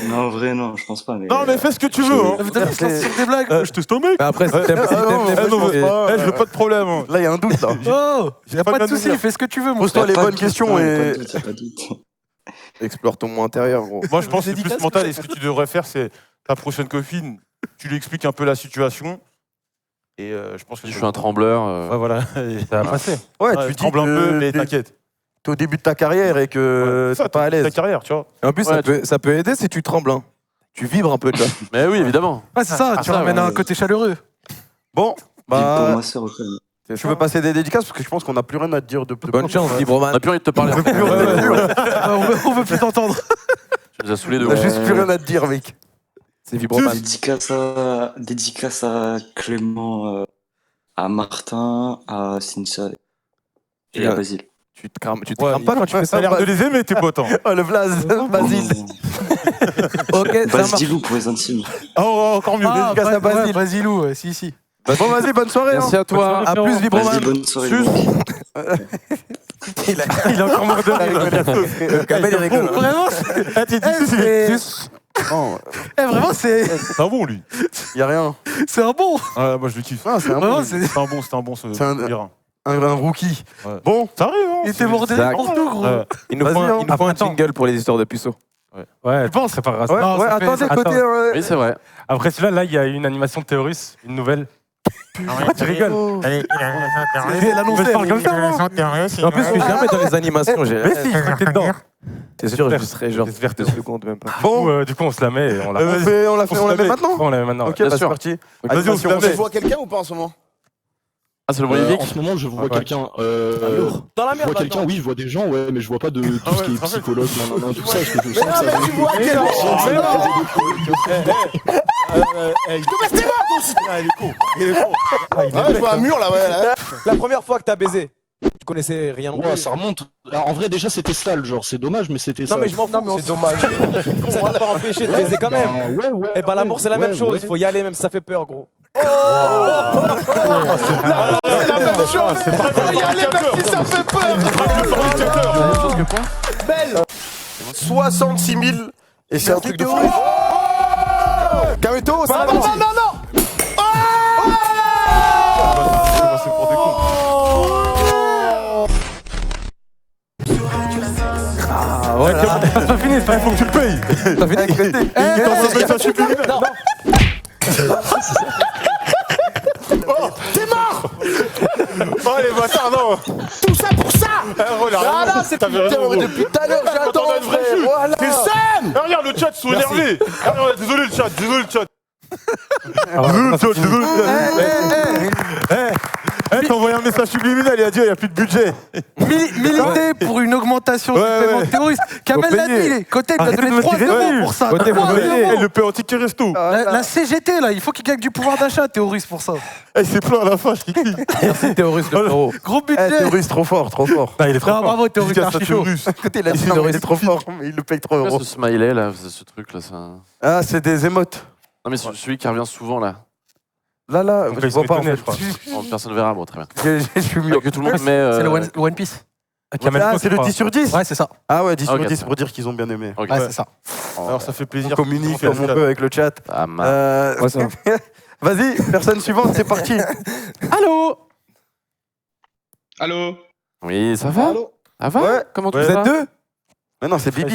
Non, en vrai, non, je pense pas. Mais... Non, mais fais ce que tu veux, hein. Vous allez se lancer sur des blagues. Je teste un mec. Mais après, si Ouais. t'aimes si Ah, non, t'aimes les eh, non, meufs, mais- Eh, je veux pas de problème, hein. Là, il y a un doute, là. Oh, y a pas pas de de souci, délire. fais ce que tu veux, mon Pose-toi frère. les Pas de bonnes doute, questions non, y a et. pas de doute, y a pas de doute. explore ton moi intérieur, gros. Moi, je pense que c'est plus mental. Et ce que tu devrais faire, c'est ta prochaine copine, tu lui expliques un peu la situation. Et je pense que Je suis un trembleur. Ouais, voilà. Ça va passer. Ouais, Ouais, tu dis tremble un peu, mais que t'inquiète. t'es au début de ta carrière et que Ça, t'es pas à ta l'aise. carrière, tu vois. Et en plus, Ouais, ça peut aider si tu trembles. Hein. Tu vibres un peu, tu vois. Mais oui, évidemment. Ouais, c'est ça, tu ça, ramènes ouais. un côté chaleureux. Bon, Pour bah. ma sœur, quand même. Je veux passer des dédicaces parce que je pense qu'on n'a plus rien à te dire de Bonne chance, On vibroman. n'a plus envie de te parler. On veut plus t'entendre. Tu nous as saoulés de On a ouf. juste plus rien à te dire, mec. C'est vibroman. Dédicace à Clément, à Martin, à Cynthia et à Basile. Tu te crames Ouais, pas quand tu fais T'as ça. l'air de les aimer, tes potes. hein. Oh, le Blaze, Basile. Ok, ça marche. Basilou pour les intimes. Oh, encore mieux. Ah, dédicace à Basile. Basilou, ouais, si. Bon, vas-y, bonne soirée. Merci à toi. À plus, vibroman. Vas-y, bonne soirée. Sus. Il est encore mort de rire. Kamel, il rigole. Vraiment, Ah, t'es dit, c'est... Oh, vraiment, c'est un bon, lui. y a rien. c'est un bon. Ah, moi, je le kiffe. Ah, c'est un, Vraiment, bon, c'est... C'est un bon, ce C'est un- Iran. un rookie. Ouais. Bon, Ça arrive, hein. Il était mort de rire Zach. pour nous, gros. Ouais. Il nous Vas-y, faut hein. il nous faut un jingle pour les histoires de puceaux. Ouais, Tu penses c'est pas grave. ouais, Non, ouais, ça fait- attendez, attends. côté. Oui, c'est vrai. Après celui-là, là, il y a une animation de terroriste, une nouvelle. Pourquoi tu rigoles C'est l'annoncer. Je parle comme ça, moi. En plus, je suis jamais dans les animations. J'ai... Mais si, je crois que t'es dedans. C'est sûr, je serais genre J'espère 2 secondes, même pas. Bon, Du coup, on se la met et on la on la met maintenant. on la met maintenant. Ok, ouais. bah c'est sûr. parti. Vas-y, on se la Animation. met. vois quelqu'un ou pas en ce moment Ah, c'est le Bolivie. En ce moment, je vois Ouais. quelqu'un. Dans la Je vois quelqu'un, oui, je vois des gens, ouais, mais je vois pas de tout ce qui est tranquille. psychologue, non, tout ça. Parce que je sens que ça va tu vois quel je vois un mur là, ouais. Là. La première fois que t'as baisé, tu connaissais rien. Ouais, ça remonte. Alors, en vrai, déjà, c'était sale, genre, c'est dommage, mais c'était Non sale. mais je m'en fous, c'est dommage. Ça t'a pas empêché de baiser quand même. Ouais, ouais. Et bah l'amour c'est la même chose, il faut y aller même si ça fait peur gros. L'amour c'est la même chose. Faut y aller même si ça fait peur. La même chose que quoi Belle. 66 000. Et c'est un truc de fou. Kameto, ça va. Non. C'est pour des cons. Ah, voilà. C'est pas fini, il faut que tu le payes. T'as fini? Il t'en fait ça, tu peux. Non, non. Tout ça pour ça. Voilà, c'est T'avais raison, gros. depuis tout à l'heure, j'attends, T'attendais le vrai frère. jus. Voilà. C'est Sam. Ah, regarde, le chat, ils sont énervés. Ah, ouais, désolé le chat, désolé le chat. T'as envoyé un message subliminal, il a dit il n'y a plus de budget. Militer pour une augmentation du paiement de terroristes. Kamel l'a dit, Côté il a donné 3 euros pour ça. 3 euros. Et le paie en ticket resto. La CGT, là, il faut qu'il gagne du pouvoir d'achat, terroriste, pour ça. Il s'est plaint à la fin, Kiki. Merci, terroriste, le frérot. Gros budget. Terroriste, trop fort, trop fort. Il est trop fort. Bravo, terroriste, archi chaud. Écoutez, il a dit non, il est trop fort, mais il le paye 3 euros. Ce smiley là, ce truc là, ça. Ah, c'est des émotes. Non mais celui qui revient souvent là. Là, Donc, je il vois se pas en méconnaît, fait. je crois. Bon, personne ne verra, bon très bien. Je suis mieux. Que tout le monde met. C'est le One Piece. Ah, c'est le 10 sur 10. Ouais, c'est ça. Ah ouais, 10 sur Ok, 10 ça. pour dire qu'ils ont bien aimé. Ok. Ouais, c'est ça. Alors ça fait plaisir. On communique comme on peut avec le chat. Ah, ma- Ouais, ça. Vas-y, personne suivante, c'est parti. Allô. Allô. Oui, ça va. Ça va. Ouais. Comment tu Ouais. vas? Vous êtes deux? Mais non, c'est Bibi.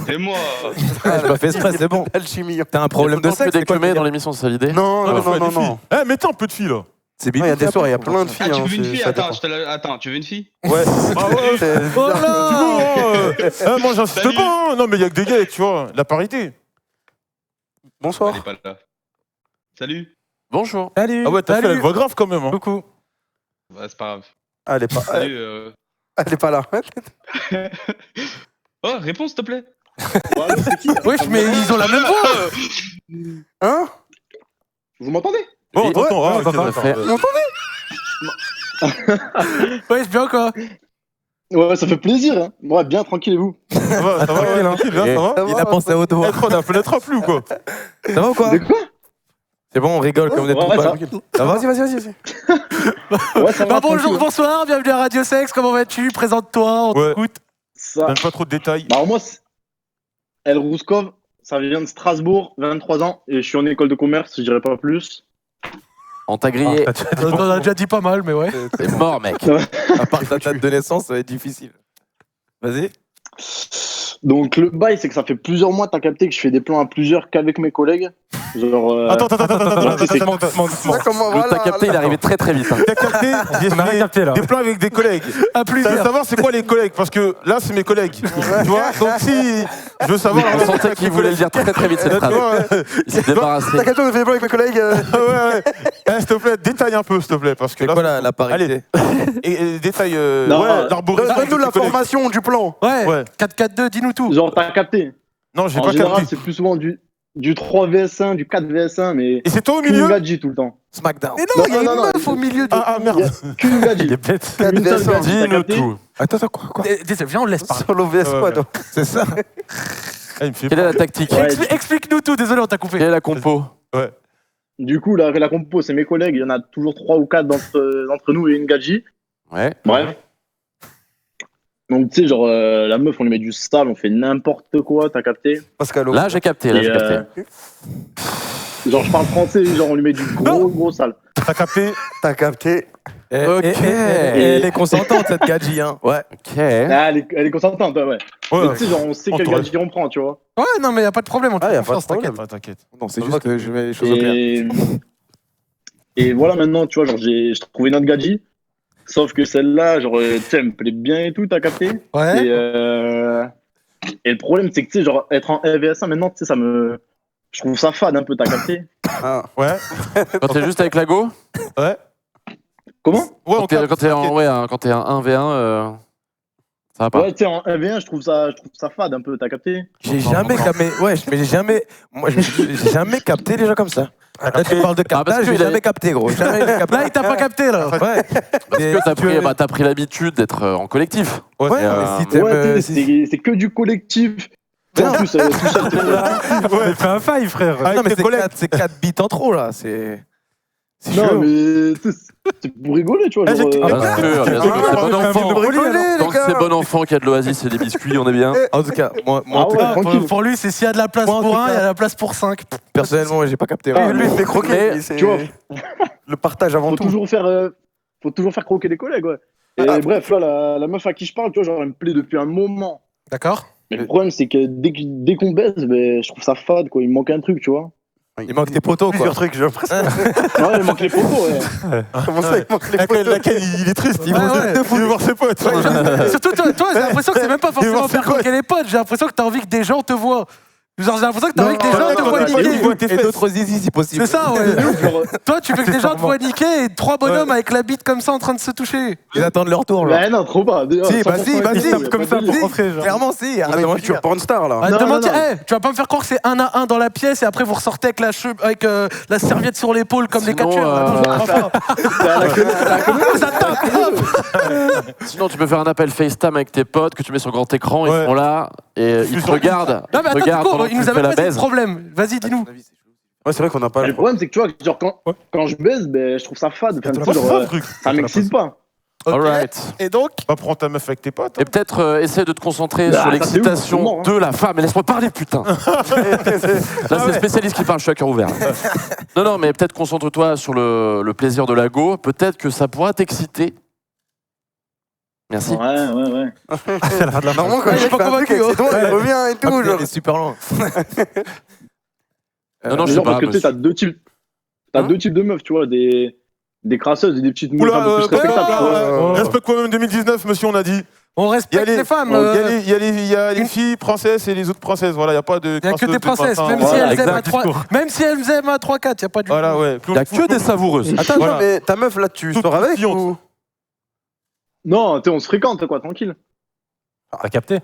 Et moi. J'ai pas fait exprès, c'est bon. Alchimie. T'as un problème de Tu sexe? fais c'est quoi déclamer le dans délire? l'émission, c'est l'idée. Non, Ah, non, faut non, des non, filles. non. Eh, mettez un peu de filles là. C'est Il Bibi. y a des soirs, il y a plein de Ah, filles. tu hein, veux une c'est- fille? ça Attends, dépend. attends, tu veux une fille? Ouais. Ah ouais. C'est bizarre. Tu veux, moi j'insiste Salut. pas. Hein. Non mais il y a que des gays, tu vois. La parité. Bonsoir. Elle est pas là. Salut. Bonjour. Salut. Ah ouais, t'as fait Salut. la voix grave quand même. Hein. Coucou. Bah, c'est pas grave. Ah, elle est pas, Salut. elle est pas là. Oh, réponds s'il te plaît. Wesh, mais ils ont la même voix. Hein? Vous m'entendez? Bon, attends, Ouais, ok, t'entends. d'accord. Fait. Wesh, bien quoi. Ouais, ça fait plaisir. Hein. Ouais, bien tranquille et vous. Ça va, tranquille, hein. Ça va. Il a pensé à haute voix. Eh, on a fait lettre plus ou quoi? Ça va ou quoi? De quoi? C'est bon, on rigole comme vous êtes Ouais, tout ça pas. Ça va? Vas-y. Ouais, ça va. Bah, bonjour, tranquille. bonsoir, bienvenue à Radio Sex, comment vas-tu? Présente-toi, on Ouais. t'écoute. Ça. Donne pas trop de détails. Bah, alors moi, El Rouskov, ça vient de Strasbourg, 23 ans, et je suis en école de commerce, je dirais pas plus. On t'a grillé. On a déjà dit pas mal, mais ouais. T'es mort, mec. À part ta date de naissance, ça va être difficile. Vas-y. Donc, le bail, c'est que ça fait plusieurs mois, t'as capté que je fais des plans à plusieurs qu'avec mes collègues. Genre. Attends. Ça, comment, Le voilà, t'as capté, il est là. arrivé très très vite. hein. T'as capté? On a rien capté là. Des plans avec des collègues. À Tu veux plusieurs. savoir c'est quoi les collègues? Parce que là, c'est mes collègues. Tu vois? Donc si je veux savoir. On sentait qu'il voulait le dire très très vite cette Tu phrase. vois, Il s'est débarrassé. T'as capté, on a fait des blagues avec mes collègues. ouais. Eh, s'il te plaît, détaille un peu, s'il te plaît. Parce que C'est là. quoi la parité? Et détaille. Non, Ouais, l'arborisme. Donne-nous avec tes collègues. l'information du plan. Ouais, Ouais. 4-4-2, dis-nous tout. Genre, t'as capté. Non, j'ai En pas général, capté. c'est plus souvent du 3 vs1, du 4 vs1, mais. Et c'est toi au Qu'une milieu? gadget tout le temps. Smackdown. Mais non, il y a Non, une non, meuf au milieu de. Ah Il y a merde. qu'une gadget. Il est bête. Une seule gadget, t'as Dis-nous capté. tout. Attends, quoi? Viens, on le laisse parler. Solo VS Squad. Ouais. C'est ça? Ah, il me fait Quelle est la tactique? Ouais. Explique-nous tout, désolé, on t'a coupé. Quelle est la compo? Du coup, la compo, c'est mes collègues. Il y en a toujours 3 ou 4 d'entre nous et une gadget. Ouais. Bref. Donc, tu sais, genre, la meuf, on lui met du sale, on fait n'importe quoi, t'as capté. Pascalo. Là, j'ai capté. Et, genre, je parle français, genre, on lui met du gros sale. T'as capté? T'as capté. Ok. Et elle est consentante, cette gadji, hein. Ouais. Ok. Ah, elle est consentante, ouais. Ouais. Mais tu sais, genre, on sait quel Entourage. gadget on prend, tu vois. Ouais, non, mais y a pas de problème, on te Ah, fait y a pas de confiance, t'inquiète. problème. Ah, t'inquiète. Non, c'est juste que je mets les choses au clair. Et voilà, maintenant, tu vois, genre, j'ai trouvé une autre gadget. Sauf que celle-là, genre, tu sais, elle me plaît bien et tout, t'as capté. Ouais. Et le problème, c'est que, tu sais, genre, être en LVS1, maintenant, tu sais, ça me. Je trouve ça fade un peu, t'as capté. Ah. Ouais. Quand t'es juste avec la go? Ouais. Comment? Ouais, Quand t'es quand t'es un 1v1, ça va pas. Ouais, tu sais, en LV1, je trouve ça fade un peu, t'as capté. J'ai jamais capté. Ouais, mais j'ai jamais. Moi, j'ai jamais capté les gens comme ça. Là, tu parles de parce captage, qu'il j'ai a- jamais capté, gros. Jamais capté. Là, il t'a pas capté, là. Ouais. Parce que t'as pris l'habitude d'être en collectif. Ouais, Et, mais si t'aimes. Ouais, tu sais, c'est que du collectif. En plus, tout seul, t'es là. Ouais, fais un five, frère. Avec Non, mais tes collègues. c'est 4 bits en trop, là. C'est. C'est Non, chaud. mais tu sais, c'est pour rigoler, tu vois. Ah, Genre, j'ai- Bien sûr, c'est bon enfant. Rigolez, Tant que c'est bon enfant qu'il y a de l'oasis et des biscuits, on est bien. En tout cas, moi, Ah ouais, tranquille. Pour lui, c'est s'il y a de la place Moi, en pour tout un, il y cas- a de la place pour 5. personnellement, j'ai pas capté. Ah, Lui, il fait croquer. Mais- c'est- Tu vois. Le partage avant faut tout. toujours faire croquer les collègues, ouais. Et bref, là, la meuf à qui je parle, tu vois, genre, elle me plaît depuis un moment. D'accord. Mais le problème, c'est que dès qu'on baise, ben, je trouve ça fade, quoi. Il me manque un truc, tu vois. Il manque des poteaux, quoi. Plusieurs trucs, j'ai l'impression. Ouais, il manque les poteaux, ouais. Comment ça, il manque les poteaux? Laquelle, il est triste, il Ouais, veut voir ses potes. Surtout toi, j'ai l'impression que c'est même pas forcément voir faire ses potes. croquer les potes. J'ai l'impression que t'as envie que des gens te voient. Genre, j'ai l'impression que t'as envie que des gens te voient niquer. Et d'autres zizi, si possible. C'est ça, ouais. Toi, tu veux que des gens te voient niquer et 3 bonhommes avec la bite comme ça en train de se toucher. Ils attendent leur tour, là. Ouais, non, trop pas. Si, bah si, Ils tapent comme ça pour rentrer, genre. Clairement, si. On a une future pornstar, là. Ah, Non, demande- non, non. Eh, tu vas pas me faire croire que c'est 1 à 1 dans la pièce et après vous ressortez avec la serviette sur l'épaule comme les Sinon, catcheurs. Attends, je comprends pas. Ça tape, hop. Sinon, tu peux faire un appel FaceTime avec tes potes que tu mets sur grand écran, ils Ouais. sont là et ils te regardent. Non, mais Ils te attends, regardent du coup, pendant il que nous tu fais avait la pas dit de baise. problème. Vas-y, dis-nous. Ouais, c'est vrai qu'on n'a pas. Le problème, c'est que tu vois, genre, quand je baise, ben, je trouve ça fade. Enfin, tu sais, genre, pas le truc. ça m'excite pas. Alright. Et donc Pas prendre ta meuf avec tes potes. Et peut-être essaie de te concentrer Ah, sur ça, c'est ouf, l'excitation c'est mort, hein. de la femme. Mais laisse-moi parler, putain. Là, c'est le spécialiste qui parle, je suis à cœur ouvert. Non, mais peut-être concentre-toi sur le plaisir de la go. Peut-être que ça pourra t'exciter. Merci. Ouais. Normalement, quand Ouais, il j'ai fait pas un truc convaincu, avec ses doigts, il revient et tout. Genre. Il est super loin. Non, je sais Genre, pas. parce que tu sais, t'as deux types. T'as deux types de meufs, tu vois, des crasseuses et des petites meufs un peu plus respectables, tu vois. Respect quand même 2019, monsieur, on a dit. On respecte les femmes. Il y a les filles princesses et les autres princesses. Voilà, il n'y a pas de. Il n'y a que des princesses, même si elles aiment à 3, même si elles aiment à 3-4, il n'y a pas du tout. Voilà, ouais. Il n'y a que des savoureuses. Attends, Voilà. mais ta meuf, là, tu sors avec ou... Non, tu sais, on se fréquente, quoi, tranquille. T'as capté?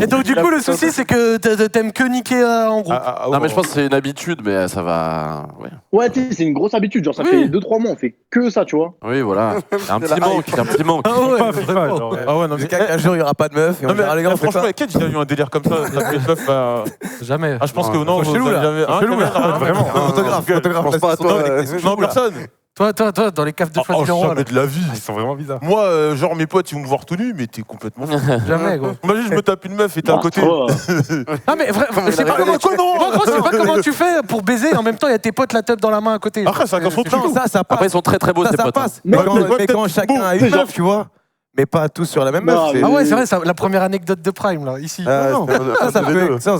Et donc, du coup, le souci, c'est que t'aimes que niquer en groupe. Non, mais je pense que c'est une habitude, mais ça va. Ouais. Ouais, tu sais, c'est une grosse habitude. Genre, ça fait 2-3 mois, on fait que ça, tu vois. Oui, voilà. Il y a un petit manque. Il y a un petit manque. Ah ouais, Pas, vraiment. Genre, Ah ouais, non, mais. Un jour, il n'y aura pas de meuf. Et on Non, mais dira, les gars, on fait franchement, ça. avec Kedge, il a eu un délire comme ça. T'as une meuf à. Jamais. Ah, je pense que non, Faut chelou, vous là. avez jamais. Chelou, là. Vraiment. Photographe. Je pense pas à toi. Non, personne. Toi, dans les caves de Oh, Choix-du-Roi, jamais de la vie. Ils sont vraiment bizarres. Moi, genre, mes potes, ils vont me voir tout nu, mais t'es complètement fou. jamais, gros. Imagine, je me tape une meuf et t'es à côté. Oh, Non, mais vrai, je sais pas comment tu Moi, gros, je sais pas comment tu fais pour baiser et en même temps, il y a tes potes la teub dans la main à côté. Après, ça son truc. Non, ça passe. Après, ils sont très très beaux, ces Ça potes. passe. Mais Mais quand peut-être chacun a beau, une genre- meuf, tu vois. Mais pas tous sur la même meuf. Non, c'est- mais- Ah ouais, c'est vrai, ça, la première anecdote de Prime, là, ici. Non,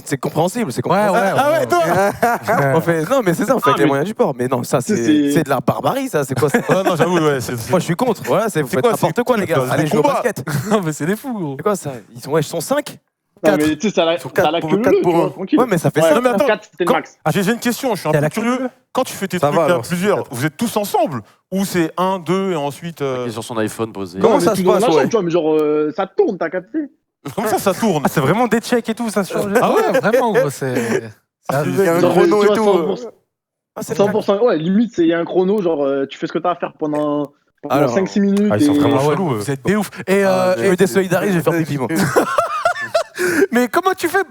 c'est compréhensible, c'est compréhensible. Ah ouais, toi On fait, non, mais c'est ça, on fait avec les mais- moyens du port. Mais non, ça, C'est- c'est de la barbarie, ça. C'est quoi ça? Ah non, j'avoue, ouais. Moi, je suis contre. Voilà, vous faites quoi, n'importe quoi, les gars. c'est Allez, des jouer au combats. basket. Non, mais c'est des fous, gros. C'est quoi ça? Ils sont 5? Non, mais tu sais, ça la quatre queue pour- leu, quatre tu pour vois, un. tranquille. Ouais, mais ça fait Ouais, ça. Non, mais attends, 4, c'était le quand- max. J'ai une question, je suis un T'es à peu la curieux. Quand tu fais tes Ça trucs va, là alors, plusieurs, vous êtes tous ensemble ou c'est 1, 2 et ensuite. Il est sur son iPhone posé. Comment Non, ça mais se tu dois passe, dans la ouais. chambre, tu vois, mais genre, ça tourne, t'as capté? Comment ça tourne Ah, c'est vraiment des checks et tout, ça change. Ah ouais, vraiment, gros, c'est. Il y a un Genre, chrono tu et vois, tout. 100%, ouais, limite, il y a un chrono, genre, tu fais ce que t'as à faire pendant Alors, 5-6 minutes. Ah, ils sont et- vraiment Ah ouais, chelous. vous êtes des ouf. Et, Je me désolidarise, je vais faire pipi, moi. mais comment tu fais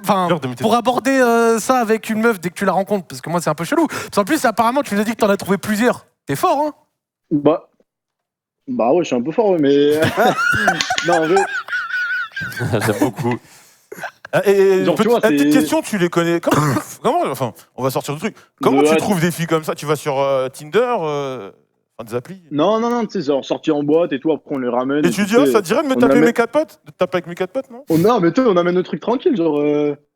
pour aborder ça avec une meuf dès que tu la rencontres? Parce que moi, c'est un peu chelou. Parce qu'en plus, apparemment, tu nous as dit que t'en as trouvé plusieurs. T'es fort, hein? Bah ouais, je suis un peu fort, ouais, mais. Non, en vrai, J'aime beaucoup. Et Genre, tu vois, petite c'est- question, tu les connais comment enfin, on va sortir du truc. Comment tu Ouais. trouves des filles comme ça? Tu vas sur Tinder, enfin, des applis. non, tu sais, genre, sorti en boîte et tout, après, on les ramène. Et tu dis, sais, ah, ça te dirait de me on taper amène- mes 4 potes? De te taper avec mes 4 potes, non? Oh, non, mais toi, on amène le truc tranquille, genre.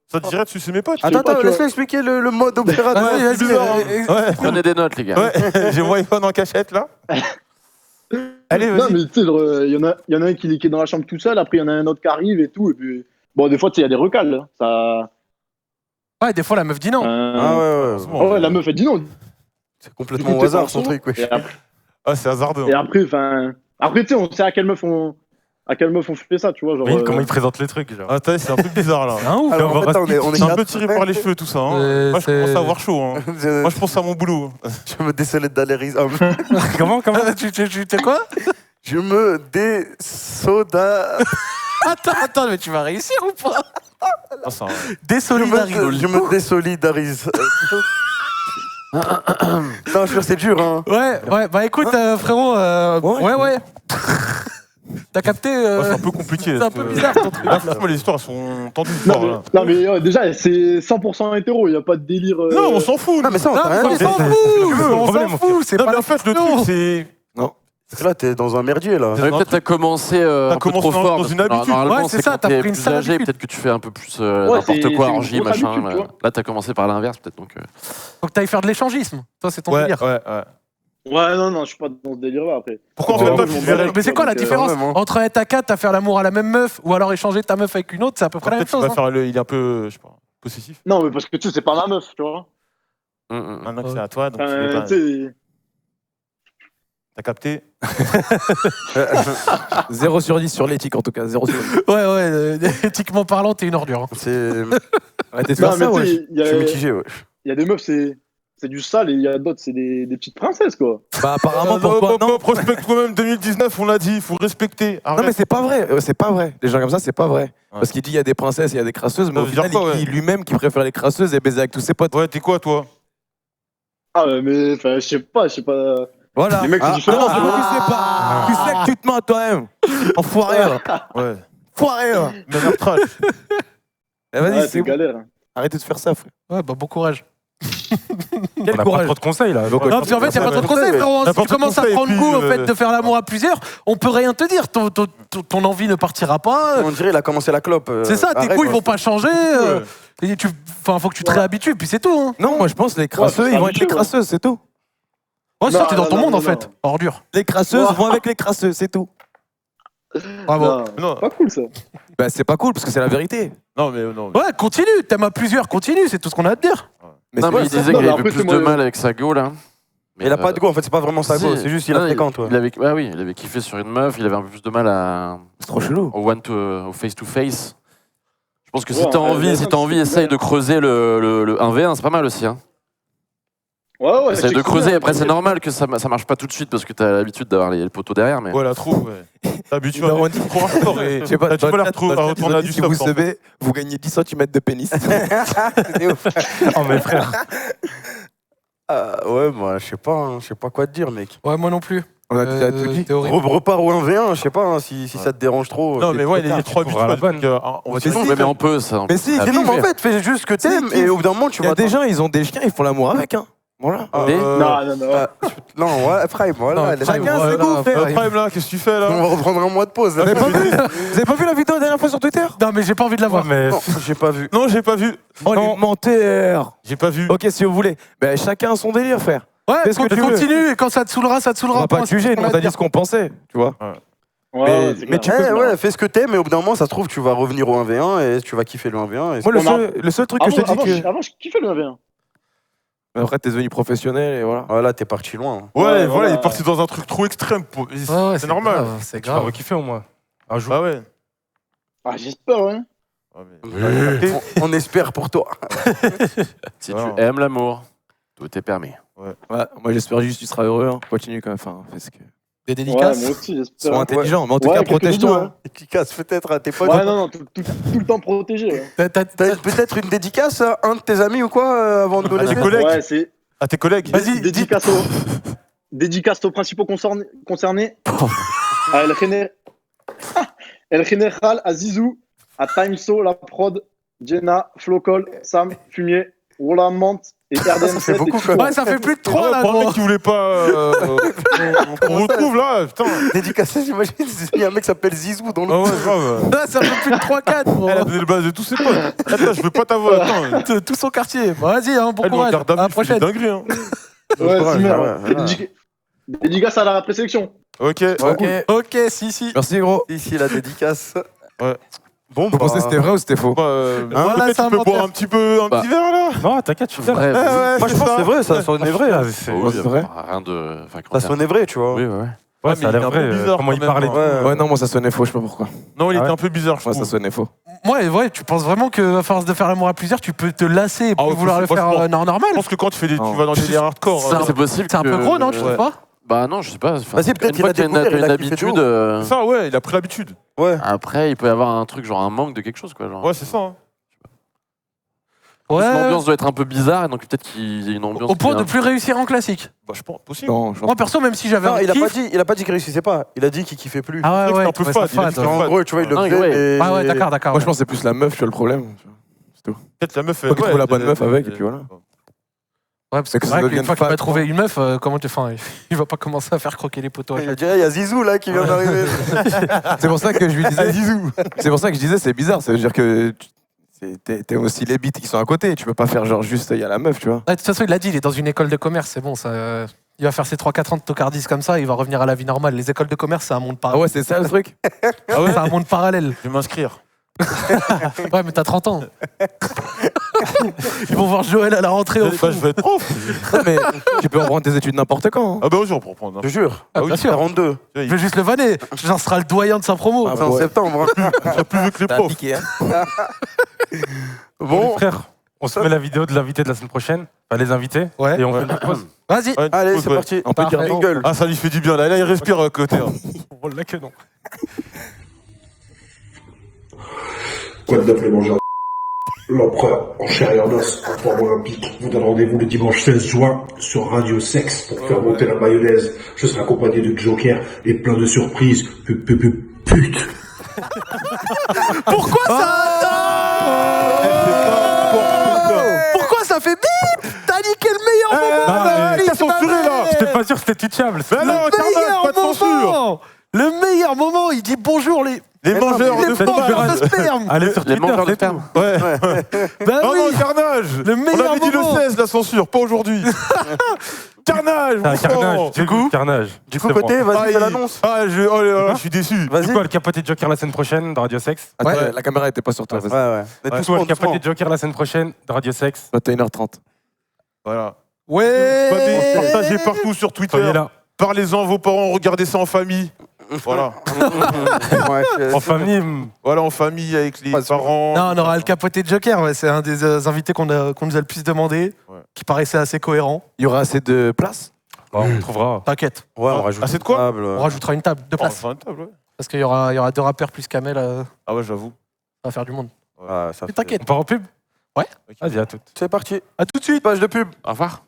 Ça te dirait de sucer mes potes? sais pas, Attends, tu vois. laisse-moi expliquer le mode opératoire. Vas-y, c'est vas-y, bizarre, hein. Ouais, Prenez des notes, les gars. ouais. J'ai mon iPhone en cachette là. Allez, Non, vas-y. mais tu sais, genre, y en a un qui est dans la chambre tout seul, après, il y en a un autre qui arrive et tout, et puis. Bon, des fois, tu sais, il y a des recals, là. Ça. Ouais, des fois, la meuf dit non. Ah ouais, ouais. Ouais, la meuf, elle dit non. C'est complètement au hasard son truc, wesh. Et après, Ah, c'est hasardeux. après, tu sais, on sait à quelle meuf on fait ça, tu vois. Genre, Oui, comment ils présentent les trucs, genre. Ah, c'est un peu bizarre là. C'est un ouf. Alors, en fait, on est C'est un peu quatre. tiré par les cheveux tout ça. Hein. Moi, je c'est- commence à avoir chaud. Hein. Moi, je pense à mon boulot. Je me désolidarise. Comment Tu sais quoi? Je me désoda. Attends, mais tu vas réussir ou pas? Ah, ça, Désolidarise. Je me désolidarise. Non, je jure, c'est dur, hein. Ouais, bah écoute, frérot, ouais. T'as capté c'est un peu compliqué. C'est un peu bizarre ton truc. Là, franchement, les histoires sont tendues. Non, fort, mais, là. non, mais déjà, c'est 100% hétéro, il n'y a pas de délire. Non, on s'en fout. Non, mais ça, on Non, t'a rien on dit. s'en fout, le on problème, s'en fout, c'est Non, pas mais la en fait, le question. truc, c'est. Parce que là, t'es dans un merdier, là. Ouais, peut-être t'as commencé un peu trop fort. dans une habitude. Normalement, Ouais, c'est c'est ça, quand t'as t'es pris une plus sale âgé, habitude. peut-être que tu fais un peu plus Ouais, n'importe c'est quoi, une orgie, grosse machin. habitude, tu vois. Là, t'as commencé par l'inverse, peut-être. Donc, Faut que t'ailles faire de l'échangisme. Toi, c'est ton Ouais, délire. ouais. Ouais, non, je suis pas dans ce délire-là après. Pourquoi on Ouais, fait pas je m'en plus bats verré Mais c'est quoi la donc, différence ouais, moi. entre être à 4 à faire l'amour à la même meuf ou alors échanger ta meuf avec une autre? C'est à peu près la même Peut-être qu'il chose. va hein. faire il est un peu, je sais pas, possessif. Non, mais parce que tu sais, c'est pas ma meuf, tu vois. Maintenant que c'est à toi, donc tu veux Enfin, pas. tu sais, T'as capté? 0 sur 10 sur l'éthique en tout cas, 0 sur 10. Ouais, éthiquement parlant, t'es une ordure. hein. C'est. Arrêtez de non, faire ça, mais tu ouais. sais, il Je suis mitigé, ouais. y a des meufs, c'est du sale et il y a d'autres, c'est des petites princesses, quoi. Bah apparemment pour toi, non. Prospect quand même 2019, on l'a dit, il faut respecter. Non mais c'est pas vrai, c'est pas vrai. Les gens comme ça, c'est pas vrai. Parce qu'il dit il y a des princesses, il y a des crasseuses, mais Ça au veut dire final, quoi, il dit lui-même qu'il préfère les crasseuses et baiser avec tous ses potes. Ouais, t'es quoi toi? Ah, mais enfin, je sais pas. Voilà. Les mecs, c'est différent, tu vois. Tu sais pas. Tu sais que tu te mens toi-même. Enfoiré. Ouais. Foiré. Manière trash. Eh, vas-y, Ouais, c'est c'est bon. galère. Arrêtez de faire ça, frère. Ouais, bah bon courage. On Quel a pas courage. trop de conseils là. Non, parce qu'en fait, il n'y a pas trop de conseils, frérot. Y a Si pas tu trop de commences à conseils, prendre et puis, goût au fait de faire l'amour à plusieurs, on peut rien te dire. Ton envie ne partira pas. On dirait il a commencé la clope. C'est ça, tes arrête, couilles ouais. vont pas changer. Enfin, faut que tu te réhabitues, puis c'est tout. Hein. Non, moi je pense que les crasseux, Ouais, ils vont avec les habitué, crasseuses, c'est tout. Ouais, ça, Non, t'es dans ton non, monde, non, en fait. non. Ordure. Les crasseuses vont avec les crasseux, c'est tout. Bravo. Non, Non. pas cool ça. Bah c'est pas cool parce que c'est la vérité. Non, mais non. Ouais, continue. T'aimes à plusieurs, continue. C'est tout ce qu'on a à te dire. Mais non, c'est mais pas il ça. disait Non, qu'il mais avait après, plus c'est de moi- mal avec sa go, là. Mais il a pas de go, en fait, c'est pas vraiment sa go, c'est juste il a fréquente, ouais. Il avait kiffé sur une meuf, il avait un peu plus de mal à. C'est trop chelou. Au face-to-face. Je pense que si Ouais, t'as ouais, envie, essaye de creuser le 1v1, c'est pas mal aussi. Hein. Ouais, Essaye de check creuser, bien. après c'est normal que ça marche pas tout de suite parce que t'as l'habitude d'avoir les poteaux derrière. Mais... Ouais, la trouve, ouais. T'es habitué Ils leur ont dit- trop hardcore et Je sais pas, t'as du dans mal à le chat, retourner à du si vous soft. savez, vous gagnez 10 cm de pénis. C'est ouf. Oh mais frère. Ouais, moi, je sais pas quoi te dire, mec. Ouais, moi non plus. On a déjà tout dit. T'es horrible. Repars au 1v1, je sais pas hein, si ça te dérange trop. Non, mais ouais, il est trop trouveras la habitué. bonne. On va Mais dire. si, mais on peut ça. Mais si, Mais non, mais en fait, fais juste ce que t'aimes Si, et au bout d'un moment, tu il y vas. a des gens, ils ont des chiens, ils font l'amour avec. Hein. Voilà. Non. Non, ouais, Prime, voilà. Non, laisse- Chacun ouais, ses goûts, là, frère. Prime là, qu'est-ce que tu fais là? On va reprendre un mois de pause. Vous Là. avez pas vu Vous avez pas vu la vidéo la dernière fois sur Twitter? Non, mais j'ai pas envie de la voir. Mais Non, j'ai pas vu. Non, j'ai pas vu. Oh, les menteurs. J'ai pas vu. Ok, si vous voulez. Ben, chacun son délire, frère. Ouais, Fais ce que tu veux. continue. Et quand ça te saoulera, ça te On saoulera. va pas Point, te juger, c'est nous ce on qu'on a a à dit dire. ce qu'on pensait, tu vois. Ouais, mais tu Ouais, fais ce que t'aimes, mais au bout d'un moment, ça se trouve, tu vas revenir au 1v1 et tu vas kiffer le 1v1. Et Moi, le seul truc que je te dis que. Avant, je kiffais le 1v1. Après, t'es devenu professionnel et voilà. Voilà, t'es parti loin. Ouais, Ouais, voilà, voilà. il est parti dans un truc trop extrême. Ouais, C'est normal. grave, C'est tu vas grave. rekiffer au moins. Un jour. Ah ouais. Ah, j'espère, ouais. On espère pour toi. Si Non. tu aimes l'amour, tout est permis. Ouais, moi, j'espère juste que tu seras heureux. Hein. Continue quand même. Enfin, fais ce que. Des Ouais, dédicaces. moi aussi, j'espère. Sois intelligent, mais en tout Ouais, cas, quelques bisous, protège-toi. hein. hein. Efficace, peut-être à tes potes. Ouais, non, tout le temps protégé. Ouais. T'as peut-être une dédicace à un de tes amis ou quoi avant de nous À tes laisser collègues. Ouais, c'est À tes collègues. Vas-y, dédicace aux principaux concernés. À El General, à Zizou, à Timeso, la prod, Jenna, Flocol, Sam, Fumier, Roland Mante et RDM7. fait beaucoup, et Ouais, ça fait plus de 3 là, Pour un gros. mec qui voulait pas. On retrouve là, putain. Dédicacé, j'imagine. Il y a un mec qui s'appelle Zizou dans le. Ah ouais, grave. Là, ça fait plus de 3-4, gros. Elle a donné le base de tous ses potes. Attends, je veux pas t'avoir. Attends. Tout son quartier. Bah, vas-y, hein, bon Elle nous courage. regarde À la à prochaine. dinguerie, hein. Ouais, courage, c'est bien. ouais, voilà. Dédicace à la présélection. Ok. Ok, si. Merci, gros. Ici, la dédicace. Ouais. Bon, Vous pensez que c'était vrai ou c'était faux? Voilà, peut-être c'est un tu peux boire menteur. un petit peu, un petit verre là. Non, t'inquiète, tu viens. Vrai, moi, je pense que c'est vrai, ça sonnait vrai. Là. oui, c'est vrai. rien de. Enfin, Ça sonnait vrai, tu vois. Oui, ouais. Ouais, mais ça a il est l'air un peu vrai. bizarre Comment il quand même, parlait. hein. Ouais, non, moi ça sonnait faux, je sais pas pourquoi. Non, il Ah était ouais. un peu bizarre, je Moi ça trouve. sonnait faux. Ouais, tu penses vraiment que à force de faire l'amour à plusieurs, tu peux te lasser et Ah, plus vouloir le faire franchement, normal. Je pense que quand tu fais des, Non. tu vas dans des délires hardcore. C'est possible. C'est un peu que- gros, non, tu trouves pas? Bah non, je sais pas. Enfin, Vas-y, peut-être une qu'il fois a qu'il y a découvert, il une a kiffé de habitude. ouf. Ça, ouais, il a pris l'habitude. Ouais. Après, il peut y avoir un truc, genre un manque de quelque chose, quoi. Genre. Ouais, c'est ça. hein. En plus, Ouais. l'ambiance doit être un peu bizarre, et donc peut-être qu'il y a une ambiance. Au point qui est de un- plus réussir en classique. Bah, je pense possible. Non, je pense Moi, perso, même si j'avais Non, un il a kiff... pas dit qu'il réussissait pas. Il a dit qu'il kiffait plus. Ah C'est ouais, un peu ouais, fade, ça il a fade, dit ouais. En gros, tu vois, il le Ah, faisait. ouais. mais- Ah ouais, d'accord. Moi je pense que c'est plus la meuf, tu vois le problème. Peut-être la meuf. Faut qu'il trouve la bonne meuf avec, et puis voilà. Ouais, parce que c'est vrai qu'une fois qu'il va trouver une meuf, comment tu fais? Il va pas commencer à faire croquer les poteaux. Je dirais, il y a Zizou là qui vient d'arriver. C'est pour ça que je lui disais Zizou. C'est pour ça que je disais c'est bizarre. Ça veut dire que t'es aussi les bites qui sont à côté. Tu peux pas faire genre juste il y a la meuf, tu vois. De toute façon, il l'a dit, il est dans une école de commerce, c'est bon. Ça, il va faire ses 3-4 ans de tocardise comme ça, il va revenir à la vie normale. Les écoles de commerce, c'est un monde Ah parallèle. ouais, c'est ça le truc. Ah ouais C'est un monde parallèle. Je vais m'inscrire. Ouais, mais t'as 30 ans. Ils vont voir Joël à la rentrée au fond. Je vais être prof. Non, mais tu peux reprendre tes études n'importe quand. Ah bah oui, on peut reprendre. Je jure. Ah, bien sûr. 42. Je vais juste le vanner. Genre, ce sera le doyen de sa promo. C'est en septembre. Je serai plus vieux que les T'as profs. piqué, hein. Bon, frère, on se met la vidéo de l'invité de la semaine prochaine. Enfin, les invités. Ouais. Et on fait une pause. Vas-y. Ouais, Allez, pause, c'est ouais. parti. On peut dire Parfait. non. Jingle. Ah, ça lui fait du bien là. Là, il respire à côté. Hein. On l'a que non. Quoi de neuf les mangeurs? L'empereur en chair et en os, en forme olympique, vous donne rendez-vous le dimanche 16 juin sur Radio Sex pour faire monter la mayonnaise. Je serai accompagné de Joker et plein de surprises. Pute. Pourquoi ça Pourquoi ça fait bip? T'as niqué le meilleur moment. T'as censuré là. J'étais pas sûr que c'était touchable. Mais non, Carnage, pas de censure. Le meilleur moment, il dit bonjour les mangeurs de mangeurs de sperme. Allez sur Les Twitter, mangeurs de c'est sperme. tout. Ouais. Bah Non, oui. non, Carnage. Le On meilleur avait dit le moment. 16, la censure, pas aujourd'hui. Carnage. Ah, bon Carnage. sang. Du coup, Carnage. Du coup, C'est côté, bon. vas-y, fais l'annonce. Ah, oh là là, je suis déçu. Vas-y. Du coup, le capoté de Joker la semaine prochaine de Radio Sex. Attends, Ouais. la caméra était pas sur toi. Ouais, vas-y. ouais. Mais Du coup, doucement, le capoté doucement. de Joker la semaine prochaine de Radio Sex. 21h30. Voilà. Ouais. Partagez partout sur Twitter. Soyez là. Parlez-en à vos parents, regardez ça en famille. Voilà. En famille. Voilà, en famille, avec les parents. Non, on aura le capoté de Joker, ouais, c'est un des invités qu'on nous a le plus demandé, Ouais. qui paraissait assez cohérent. Il y aura assez de place. On trouvera. T'inquiète, Ouais, on rajoute. Ah, c'est de quoi table. on rajoutera une table, deux places. Enfin, une table, ouais. Parce qu'il y aura 2 rappeurs plus Kamel, ça Ah ouais, j'avoue. va faire du monde. Ah, ça Mais fait- t'inquiète. On part en pub. Ouais. Vas-y, à toutes. C'est parti. À tout de suite. Page de pub. Au revoir.